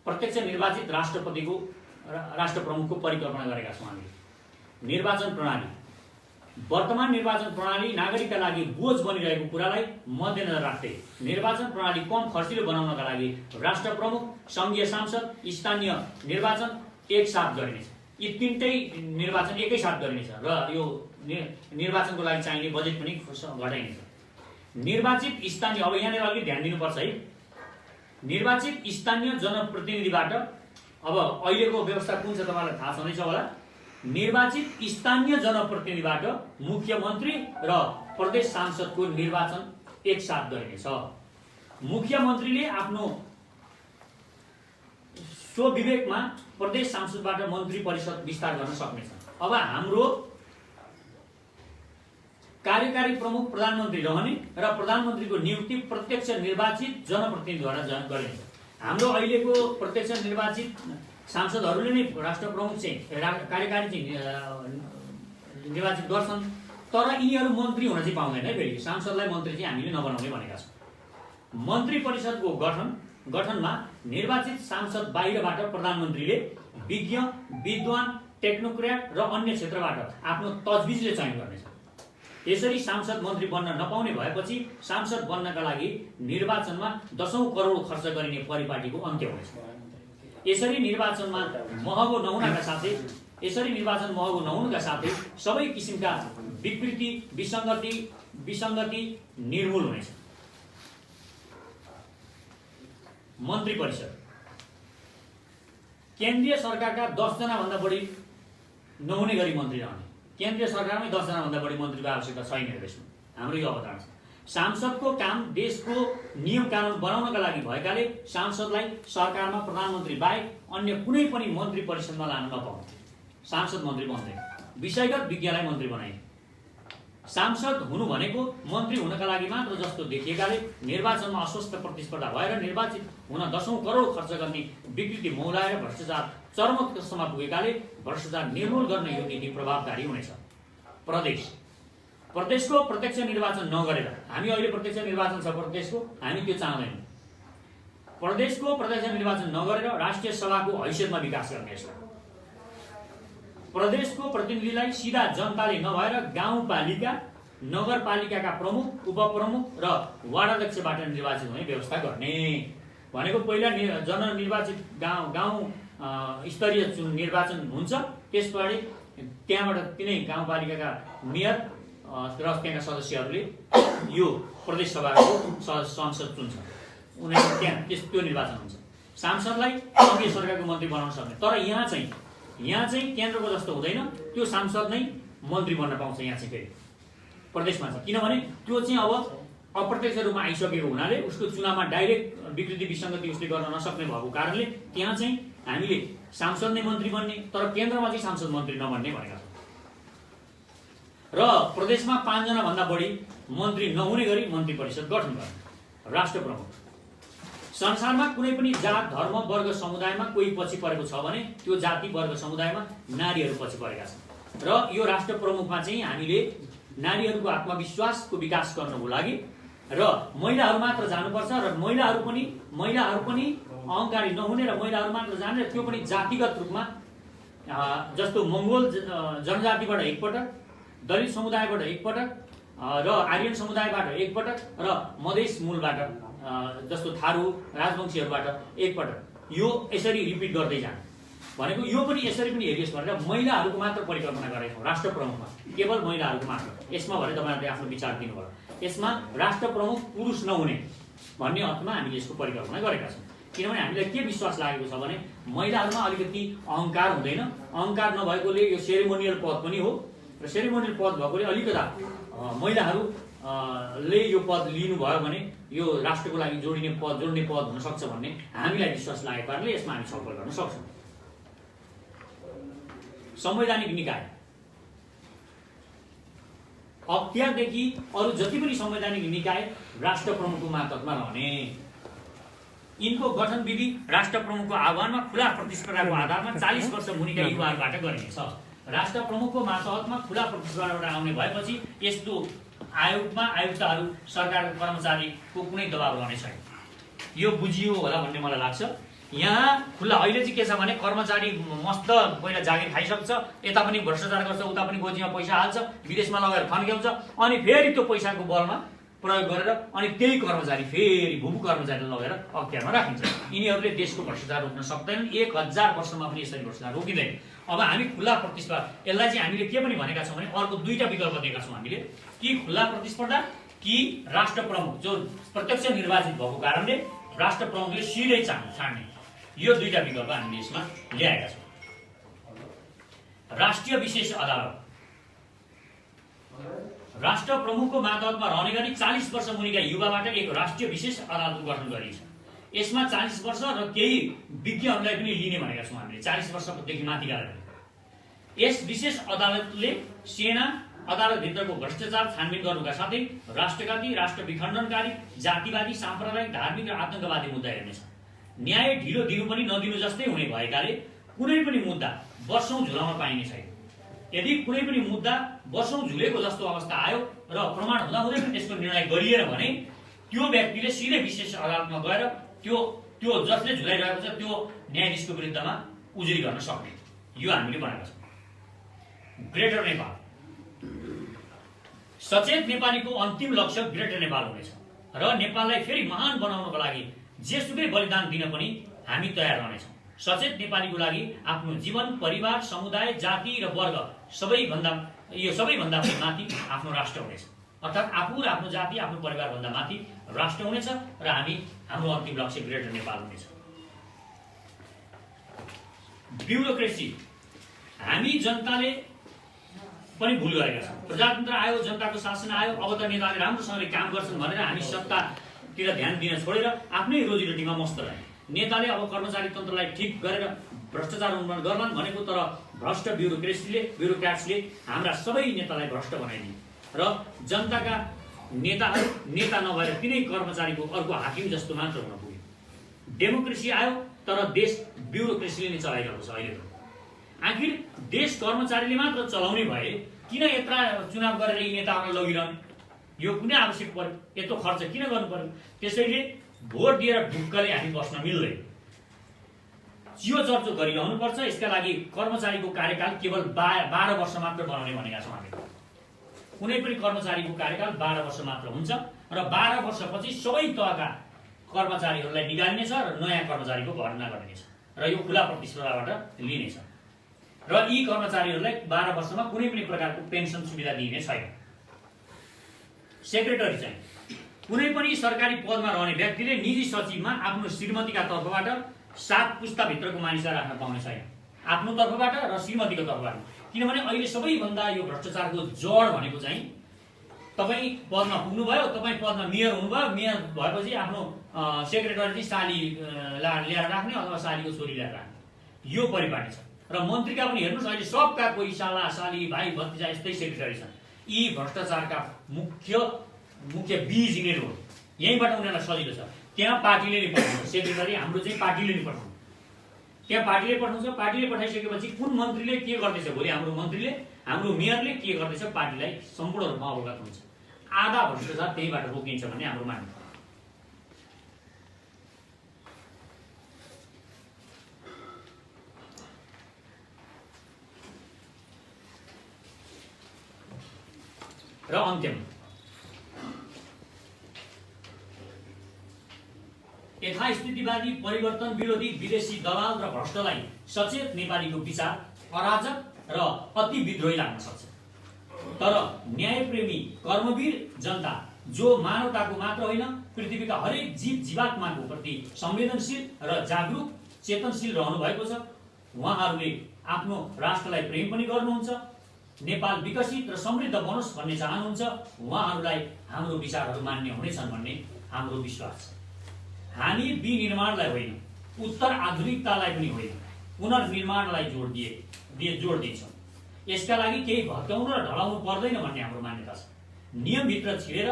प्रत्यक्ष निर्वाचित राष्ट्र प्रमुखको परिकल्पना गरेका छौँ हामीले। निर्वाचन प्रणाली, वर्तमान निर्वाचन प्रणाली नागरिकका लागि बोझ बनिरहेको कुरालाई मध्यनजर राख्दै निर्वाचन प्रणाली कम खर्चिलो बनाउनका लागि राष्ट्र प्रमुख, संघीय सांसद, स्थानीय निर्वाचन एकसाथ गरिनेछ। यी तीनटै निर्वाचन एकैसाथ गरिनेछ र यो निर्वाचनको लागि चाहिने बजेट पनि घटाइनेछ। निर्वाचित स्थानीय, अब यहाँनिर अलिकति ध्यान दिनुपर्छ है। निर्वाचित स्थानीय जनप्रतिनिधिबाट, अब अहिलेको व्यवस्था कुन छ तपाईँलाई थाहा छँदैछ होला। निर्वाचित स्थानीय जनप्रतिनिधिबाट मुख्यमन्त्री र प्रदेश सांसदको निर्वाचन एकसाथ गरिनेछ। मुख्यमन्त्रीले आफ्नो स्वविवेकमा प्रदेश सांसदबाट मन्त्री परिषद विस्तार गर्न सक्नेछ। अब हाम्रो कार्यकारी प्रमुख प्रधानमन्त्री रहने र प्रधानमन्त्रीको नियुक्ति प्रत्यक्ष निर्वाचित जनप्रतिनिधिद्वारा गरिनेछ। हाम्रो अहिलेको प्रत्यक्ष निर्वाचित सांसदहरूले नै राष्ट्र प्रमुख चाहिँ कार्यकारी चाहिँ निर्वाचित गर्छन्, तर यिनीहरू मन्त्री हुन चाहिँ पाउँदैन है। फेरि सांसदलाई मन्त्री चाहिँ हामीले नबनाउने भनेका छौँ। मन्त्री परिषदको गठनमा निर्वाचित सांसद बाहिरबाट प्रधानमन्त्रीले विज्ञ, विद्वान, टेक्नोक्र्याट र अन्य क्षेत्रबाट आफ्नो तजविजले चयन गर्नेछ। यसरी सांसद मन्त्री बन्न नपाउने भएपछि सांसद बन्नका लागि निर्वाचनमा 10औं करोड खर्च गरिने परिपाटीको अन्त्य हुनेछ। यसरी निर्वाचन महँगो नहुनुका साथै सबै किसिमका विकृति विसङ्गति निर्मूल हुनेछ। मन्त्री परिषद केन्द्रीय सरकारका 10 जना भन्दा बढी नहुने गरी मन्त्री रहने। केन्द्रीय सरकारमै 10 जना भन्दा बढी मन्त्रीको आवश्यकता छैन। यसमा हाम्रो यो अवधारणा छ। सांसदको काम देशको नियम कानुन बनाउनका लागि भएकाले सांसदलाई सरकारमा प्रधानमन्त्री बाहेक अन्य कुनै पनि मन्त्री परिषदमा लान नपाउने। सांसद मन्त्री बन्दैन। विषयगत विज्ञलाई मन्त्री बनाइने। सांसद हुनु भनेको मन्त्री हुनका लागि मात्र जस्तो देखिएकाले निर्वाचनमा अस्वस्थ प्रतिस्पर्धा भएर निर्वाचित हुन 10औं करोड खर्च गर्ने विकृति मौलाएर भ्रष्टाचार चरमोत्कर्षमा पुगेकाले भ्रष्टाचार निर्मूल गर्न यो नीति प्रभावकारी हुनेछ। प्रदेशको प्रत्यक्ष निर्वाचन नगरेर, हामी अहिले प्रत्यक्ष निर्वाचन छ प्रदेशको, हामी त्यो चाहदैनौँ। प्रदेशको प्रत्यक्ष निर्वाचन नगरेर राष्ट्रिय सभाको हैसियतमा विकास गर्ने। यसलाई प्रदेशको प्रतिनिधिलाई सीधा जनताले नभएर गाउँपालिका नगरपालिकाका प्रमुख उपप्रमुख र वार्डाध्यक्षबाट निर्वाचित हुने व्यवस्था गर्ने भनेको पहिला जननिर्वाचित गाउँ स्तरीय निर्वाचन हुन्छ। त्यसपछि त्यहाँबाट तिनै गाउँपालिकाका मेयर र त्यहाँका सदस्यहरूले यो प्रदेश सभाको संसद चुन्छ। उनीहरू त्यहाँ त्यो निर्वाचन हुन्छ। सांसदलाई केन्द्रीय सरकारको मन्त्री बनाउन सक्ने। तर यहाँ चाहिँ केन्द्रको जस्तो हुँदैन। त्यो सांसद नै मन्त्री बन्न पाउँछ। यहाँ चाहिँ फेरि प्रदेशमा छ। किनभने त्यो चाहिँ अब अप्रत्यक्ष रूपमा आइसकेको हुनाले उसको चुनावमा डाइरेक्ट विकृति विसङ्गति उसले गर्न नसक्ने भएको कारणले त्यहाँ चाहिँ हामीले सांसद नै मन्त्री बन्ने, तर केन्द्रमा चाहिँ सांसद मन्त्री नबन्ने भनेका छौँ। र प्रदेशमा 5 जना भन्दा बढी मन्त्री नहुने गरी मन्त्री परिषद गठन गर्ने। राष्ट्र प्रमुख संसारमा कुनै पनि जात धर्म वर्ग समुदायमा कोही पछि परेको छ भने त्यो जाति वर्ग समुदायमा नारीहरू पछि परेका छन्। र यो राष्ट्र प्रमुखमा चाहिँ हामीले नारीहरूको आत्मविश्वासको विकास गर्नको लागि र महिलाहरू मात्र जानुपर्छ र महिलाहरू पनि अहङ्कारी नहुने र महिलाहरू मात्र जाने, त्यो पनि जातिगत रूपमा जस्तो मङ्गोल जनजातिबाट एकपटक, दलित समुदायबाट एकपटक र आर्यन समुदायबाट एकपटक र मधेस मूलबाट जस्तो थारू राजवंशीहरूबाट एकपटक, यो यसरी रिपिट गर्दै जाने भनेको यो पनि यसरी पनि हेरियोस् भनेर महिलाहरूको मात्र परिकल्पना गरेका छौँ। राष्ट्र प्रमुखमा केवल महिलाहरूको मात्र। यसमा भने तपाईँहरूले आफ्नो विचार दिनुभयो। यसमा राष्ट्र प्रमुख पुरुष नहुने भन्ने अर्थमा हामीले यसको परिकल्पना गरेका छौँ। किनभने हामीलाई के विश्वास लागेको छ भने महिलाहरूमा अलिकति अहङ्कार हुँदैन। अहङ्कार नभएकोले यो सेरेमोनियल पद पनि हो र सेरेमोनियल पद भएकोले अलिकता महिलाहरूले यो पद लिनुभयो भने यो राष्ट्रको लागि जोड्ने पद हुन सक्छ भन्ने हामीलाई विश्वास लागेको कारणले यसमा हामी छलफल गर्न सक्छौँ। संवैधानिक निकाय अख्तियारदेखि अरू जति पनि संवैधानिक निकाय राष्ट्र प्रमुखको मातहतमा रहने। यिनको गठन विधि राष्ट्र प्रमुखको आह्वानमा खुला प्रतिस्पर्धाको आधारमा 40 वर्ष मुनिका युवाहरूबाट गरिनेछ। राष्ट्र प्रमुखको मातहतमा खुला प्रतिस्पर्धाबाट आउने भएपछि यस्तो आयोगमा आयुक्तहरू सरकारको कर्मचारीको कुनै दबाब रहने छैन। यो बुझियो होला भन्ने मलाई लाग्छ। यहाँ खुल्ला अहिले चाहिँ के छ भने कर्मचारी मस्त पहिला जागिर खाइसक्छ, यता पनि भ्रष्टाचार गर्छ, उता पनि गोजीमा पैसा हाल्छ, विदेशमा लगेर थन्क्याउँछ, अनि फेरि त्यो पैसाको बलमा प्रयोग गरेर अनि त्यही कर्मचारी फेरि भूमि कर्मचारीलाई लगेर अख्तियारमा राखिन्छ। यिनीहरूले देशको भ्रष्टाचार रोक्न सक्दैनन्। 1000 वर्षमा पनि यसरी भ्रष्टाचार रोकिँदैन। अब हामी खुल्ला प्रतिस्पर्धा, यसलाई चाहिँ हामीले के पनि भनेका छौँ भने अर्को दुईटा विकल्प दिएका छौँ हामीले, कि खुल्ला प्रतिस्पर्धा कि राष्ट्र प्रमुख जो प्रत्यक्ष निर्वाचित भएको कारणले राष्ट्र प्रमुखले सिधै छाड्ने, यो दुईटा विकल्प हामीले यसमा ल्याएका छौँ। राष्ट्रिय विशेष अदालत राष्ट्र प्रमुखको मातहतमा रहने गरी 40 वर्ष मुनिका युवाबाट एक राष्ट्रिय विशेष अदालतको गठन गरिन्छ। यसमा 40 वर्ष र केही विज्ञहरूलाई पनि लिने भनेका छौँ हामीले, 40 वर्षदेखि माथिकालाई। यस विशेष अदालतले सेना अदालतभित्रको भ्रष्टाचार छानबिन गर्नुका साथै राष्ट्रघाती, राष्ट्र विखण्डनकारी, जातिवादी, साम्प्रदायिक, धार्मिक र आतंकवादी मुद्दा हेर्नेछ। न्याय ढिलो दिनु पनि नदिनु जस्तै हुने भएकाले कुनै पनि मुद्दा वर्षौं झुलाउन पाइने छैन। यदि कुनै पनि मुद्दा वर्षौं झुलेको जस्तो अवस्था आयो र प्रमाण हुँदाहुँदै पनि त्यसको निर्णय गरिएन भने त्यो व्यक्तिले सिधै विशेष अदालतमा गएर त्यो जसले झुलाइरहेको छ त्यो न्यायाधीशको विरुद्धमा उजुरी गर्न सक्ने, यो हामीले बनाएका छौँ। ग्रेटर नेपाल सचेत नेपालीको अन्तिम लक्ष्य ग्रेटर नेपाल हुनेछ र नेपाललाई फेरि महान बनाउनको लागि जेसुकै बलिदान दिन पनि हामी तयार रहनेछौँ। सचेत नेपालीको लागि आफ्नो जीवन, परिवार, समुदाय, जाति र वर्ग सबैभन्दा पनि माथि आफ्नो राष्ट्र हुनेछ। अर्थात् आफू र आफ्नो जाति, आफ्नो परिवारभन्दा माथि राष्ट्र हुनेछ र हाम्रो अन्तिम लक्ष्य ग्रेटर नेपाल हुनेछ। ब्युरोक्रेसी, हामी जनताले पनि भुल गरेका छौँ। प्रजातन्त्र आयो, जनताको शासन आयो, अब त नेताले राम्रोसँगले काम गर्छन् भनेर हामी सत्तातिर ध्यान दिन छोडेर आफ्नै रोजीरोटीमा मस्त रहे। नेताले अब कर्मचारी तन्त्रलाई ठिक गरेर भ्रष्टाचार उन्मूलन गर्लान् भनेको, तर भ्रष्ट ब्युरोक्रेट्सले हाम्रा सबै नेतालाई भ्रष्ट बनाइदिए र जनताका नेताहरू नेता नभएर तिनै कर्मचारीको अर्को हाकिम जस्तो मात्र हुन पुग्यो। डेमोक्रेसी आयो, तर देश ब्युरोक्रेसीले नै चलाइरहेको छ अहिले। आखिर देश कर्मचारीले मात्र चलाउने भए किन यत्रा चुनाव गरेर यी नेताहरूलाई लगिरहने? यो कुनै आवश्यक पर्यो? यत्रो खर्च किन गर्नु पर्यो? त्यसैले भोट दिएर ढुक्कले हामी बस्न मिल्दैन, चियो चर्चो गरिरहनुपर्छ। यसका लागि कर्मचारीको कार्यकाल केवल 12 वर्ष मात्र बनाउने भनेका छौँ हामी। कुनै पनि कर्मचारीको कार्यकाल 12 वर्ष मात्र हुन्छ र 12 वर्षपछि सबै तहका कर्मचारीहरूलाई निकालिनेछ र नयाँ कर्मचारीको भर्ना गरिनेछ र यो खुला प्रतिस्पर्धाबाट लिनेछ र यी कर्मचारीहरूलाई 12 वर्षमा कुनै पनि प्रकारको पेन्सन सुविधा दिइने छैन। सेक्रेटरी चाहिँ कुनै पनि सरकारी पदमा रहने व्यक्तिले निजी सचिवमा आफ्नो श्रीमतीका तर्फबाट 7 पुस्ताभित्रको मानिसलाई राख्न पाउने छैन, आफ्नो तर्फबाट र श्रीमतीको तर्फबाट। किनभने अहिले सबैभन्दा यो भ्रष्टाचारको जड भनेको चाहिँ तपाईँ पदमा पुग्नुभयो, तपाईँ पदमा मेयर हुनुभयो, मेयर भएपछि आफ्नो सेक्रेटरी चाहिँ साली ल्याएर राख्ने अथवा सालीको छोरी ल्याएर राख्ने, यो परिपाटी छ। र मन्त्रीका पनि हेर्नुहोस्, अहिले सबका कोही साला, साली, भाइ, भतिजा यस्तै सेक्रेटरी छन्। यी भ्रष्टाचारका मुख्य बीज यिनीहरू हो। यहीँबाट उनीहरूलाई सजिलो छ। त्यहाँ पार्टीले नै पठाउँछ सेक्रेटरी, हाम्रो चाहिँ पार्टीले नै पठाउँछ। त्यहाँ पार्टीले पठाउँछ। पार्टीले पठाइसकेपछि कुन मन्त्रीले के गर्दैछ, भोलि हाम्रो मन्त्रीले, हाम्रो मेयरले के गर्दैछ, पार्टीलाई सम्पूर्ण रूपमा अवगत हुन्छ। आधा भ्रष्टाचार त्यहीबाट रोकिन्छ भन्ने हाम्रो मान्नु। र अन्त्यमा यथास्थितिवादी, परिवर्तन विरोधी, विदेशी दलाल र भ्रष्टलाई सचेत नेपालीको विचार अराजक र अति विद्रोही लाग्न सक्छ, तर न्यायप्रेमी, कर्मवीर जनता जो मानवताको मात्र होइन पृथ्वीका हरेक जीव जीवात्माको प्रति संवेदनशील र जागरुक चेतनशील रहनु भएको छ, उहाँहरूले आफ्नो राष्ट्रलाई प्रेम पनि गर्नुहुन्छ, नेपाल विकसित र समृद्ध बनोस् भन्ने चाहनुहुन्छ, उहाँहरूलाई हाम्रो विचारहरू मान्य हुनेछन् भन्ने हाम्रो विश्वास छ। हामी विनिर्माणलाई होइन, उत्तर आधुनिकतालाई पनि होइन, पुनर्निर्माणलाई जोड दिन्छौँ। यसका लागि केही भत्काउनु र ढलाउनु पर्दैन भन्ने हाम्रो मान्यता छ। नियमभित्र छिरेर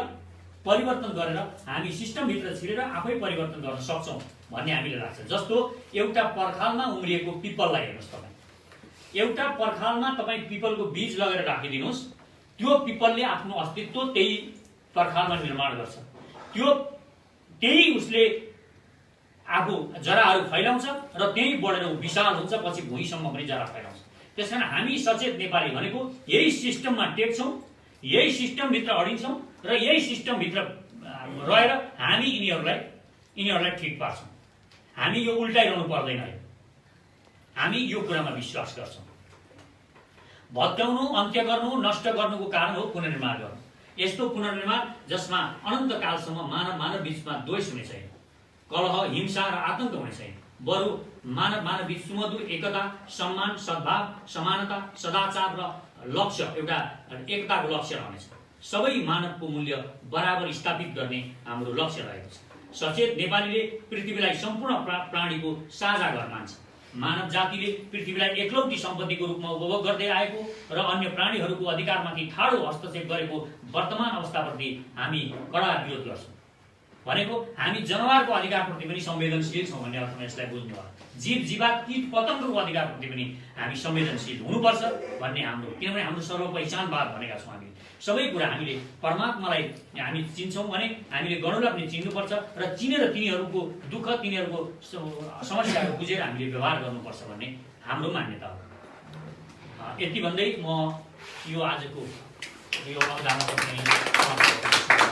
परिवर्तन गरेर हामी सिस्टमभित्र छिरेर आफै परिवर्तन गर्न सक्छौँ भन्ने हामीले लाग्छ। जस्तो एउटा पर्खालमा उम्रिएको पिपललाई हेर्नुहोस्, तपाईँ एउटा पर्खालमा तपाईँ पिपलको बीज लगेर राखिदिनुहोस्, त्यो पिपलले आफ्नो अस्तित्व त्यही पर्खालमा निर्माण गर्छ, त्यही उसले आफू जराहरू फैलाउँछ र त्यही बढेर विशाल हुन्छ, पछि भुइँसम्म पनि जरा फैलाउँछ। त्यसकारण हामी सचेत नेपाली भनेको यही सिस्टममा टेक्छौँ, यही सिस्टमभित्र अडिन्छौँ र यही सिस्टमभित्र रहेर हामी यिनीहरूलाई ठिक पार्छौँ। हामी यो उल्टाइरहनु पर्दैन है, हामी यो कुरामा विश्वास गर्छौँ। भत्काउनु, अन्त्य गर्नु, नष्ट गर्नुको कारण हो पुनर्निर्माण गर्नु। यस्तो पुनर्निर्माण जसमा अनन्तकालसम्म मानव बीचमा द्वेष हुने छैन, कलह, हिंसा र आतंक हुने छैन, बरु मानव बीच सुमधुर एकता, सम्मान, सद्भाव, समानता, सदाचार र लक्ष्य, एउटा एकताको लक्ष्य रहनेछ। सबै मानवको मूल्य बराबर स्थापित गर्ने हाम्रो लक्ष्य रहेको छ। सचेत नेपालीले पृथ्वीलाई सम्पूर्ण प्राणीको साझा घर मान्छ। मानव जातिले पृथ्वीलाई एकलौटी सम्पत्तिको रूपमा उपभोग गर्दै आएको र अन्य प्राणीहरूको अधिकारमाथि ठाडो हस्तक्षेप गरेको वर्तमान अवस्थाप्रति हामी कडा विरोध गर्छौँ। भनेको हामी जनावरको अधिकारप्रति पनि संवेदनशील छौँ भन्ने अर्थमा यसलाई बुझ्नु होला। जीव जीवात, कीट पतङ्गको अधिकारप्रति पनि हामी संवेदनशील हुनुपर्छ भन्ने हाम्रो, किनभने हाम्रो सर्वपहिचानवाद भनेका छौँ हामीले। सबै कुरा हामीले परमात्मालाई हामी चिन्छौँ भने हामीले गणुलाई पनि चिन्नुपर्छ र चिनेर तिनीहरूको दुःख, तिनीहरूको समस्याहरू बुझेर हामीले व्यवहार गर्नुपर्छ भन्ने हाम्रो मान्यता हो। यति भन्दै म यो आजको यो अवधारणा पनि समाप्त गर्दछु।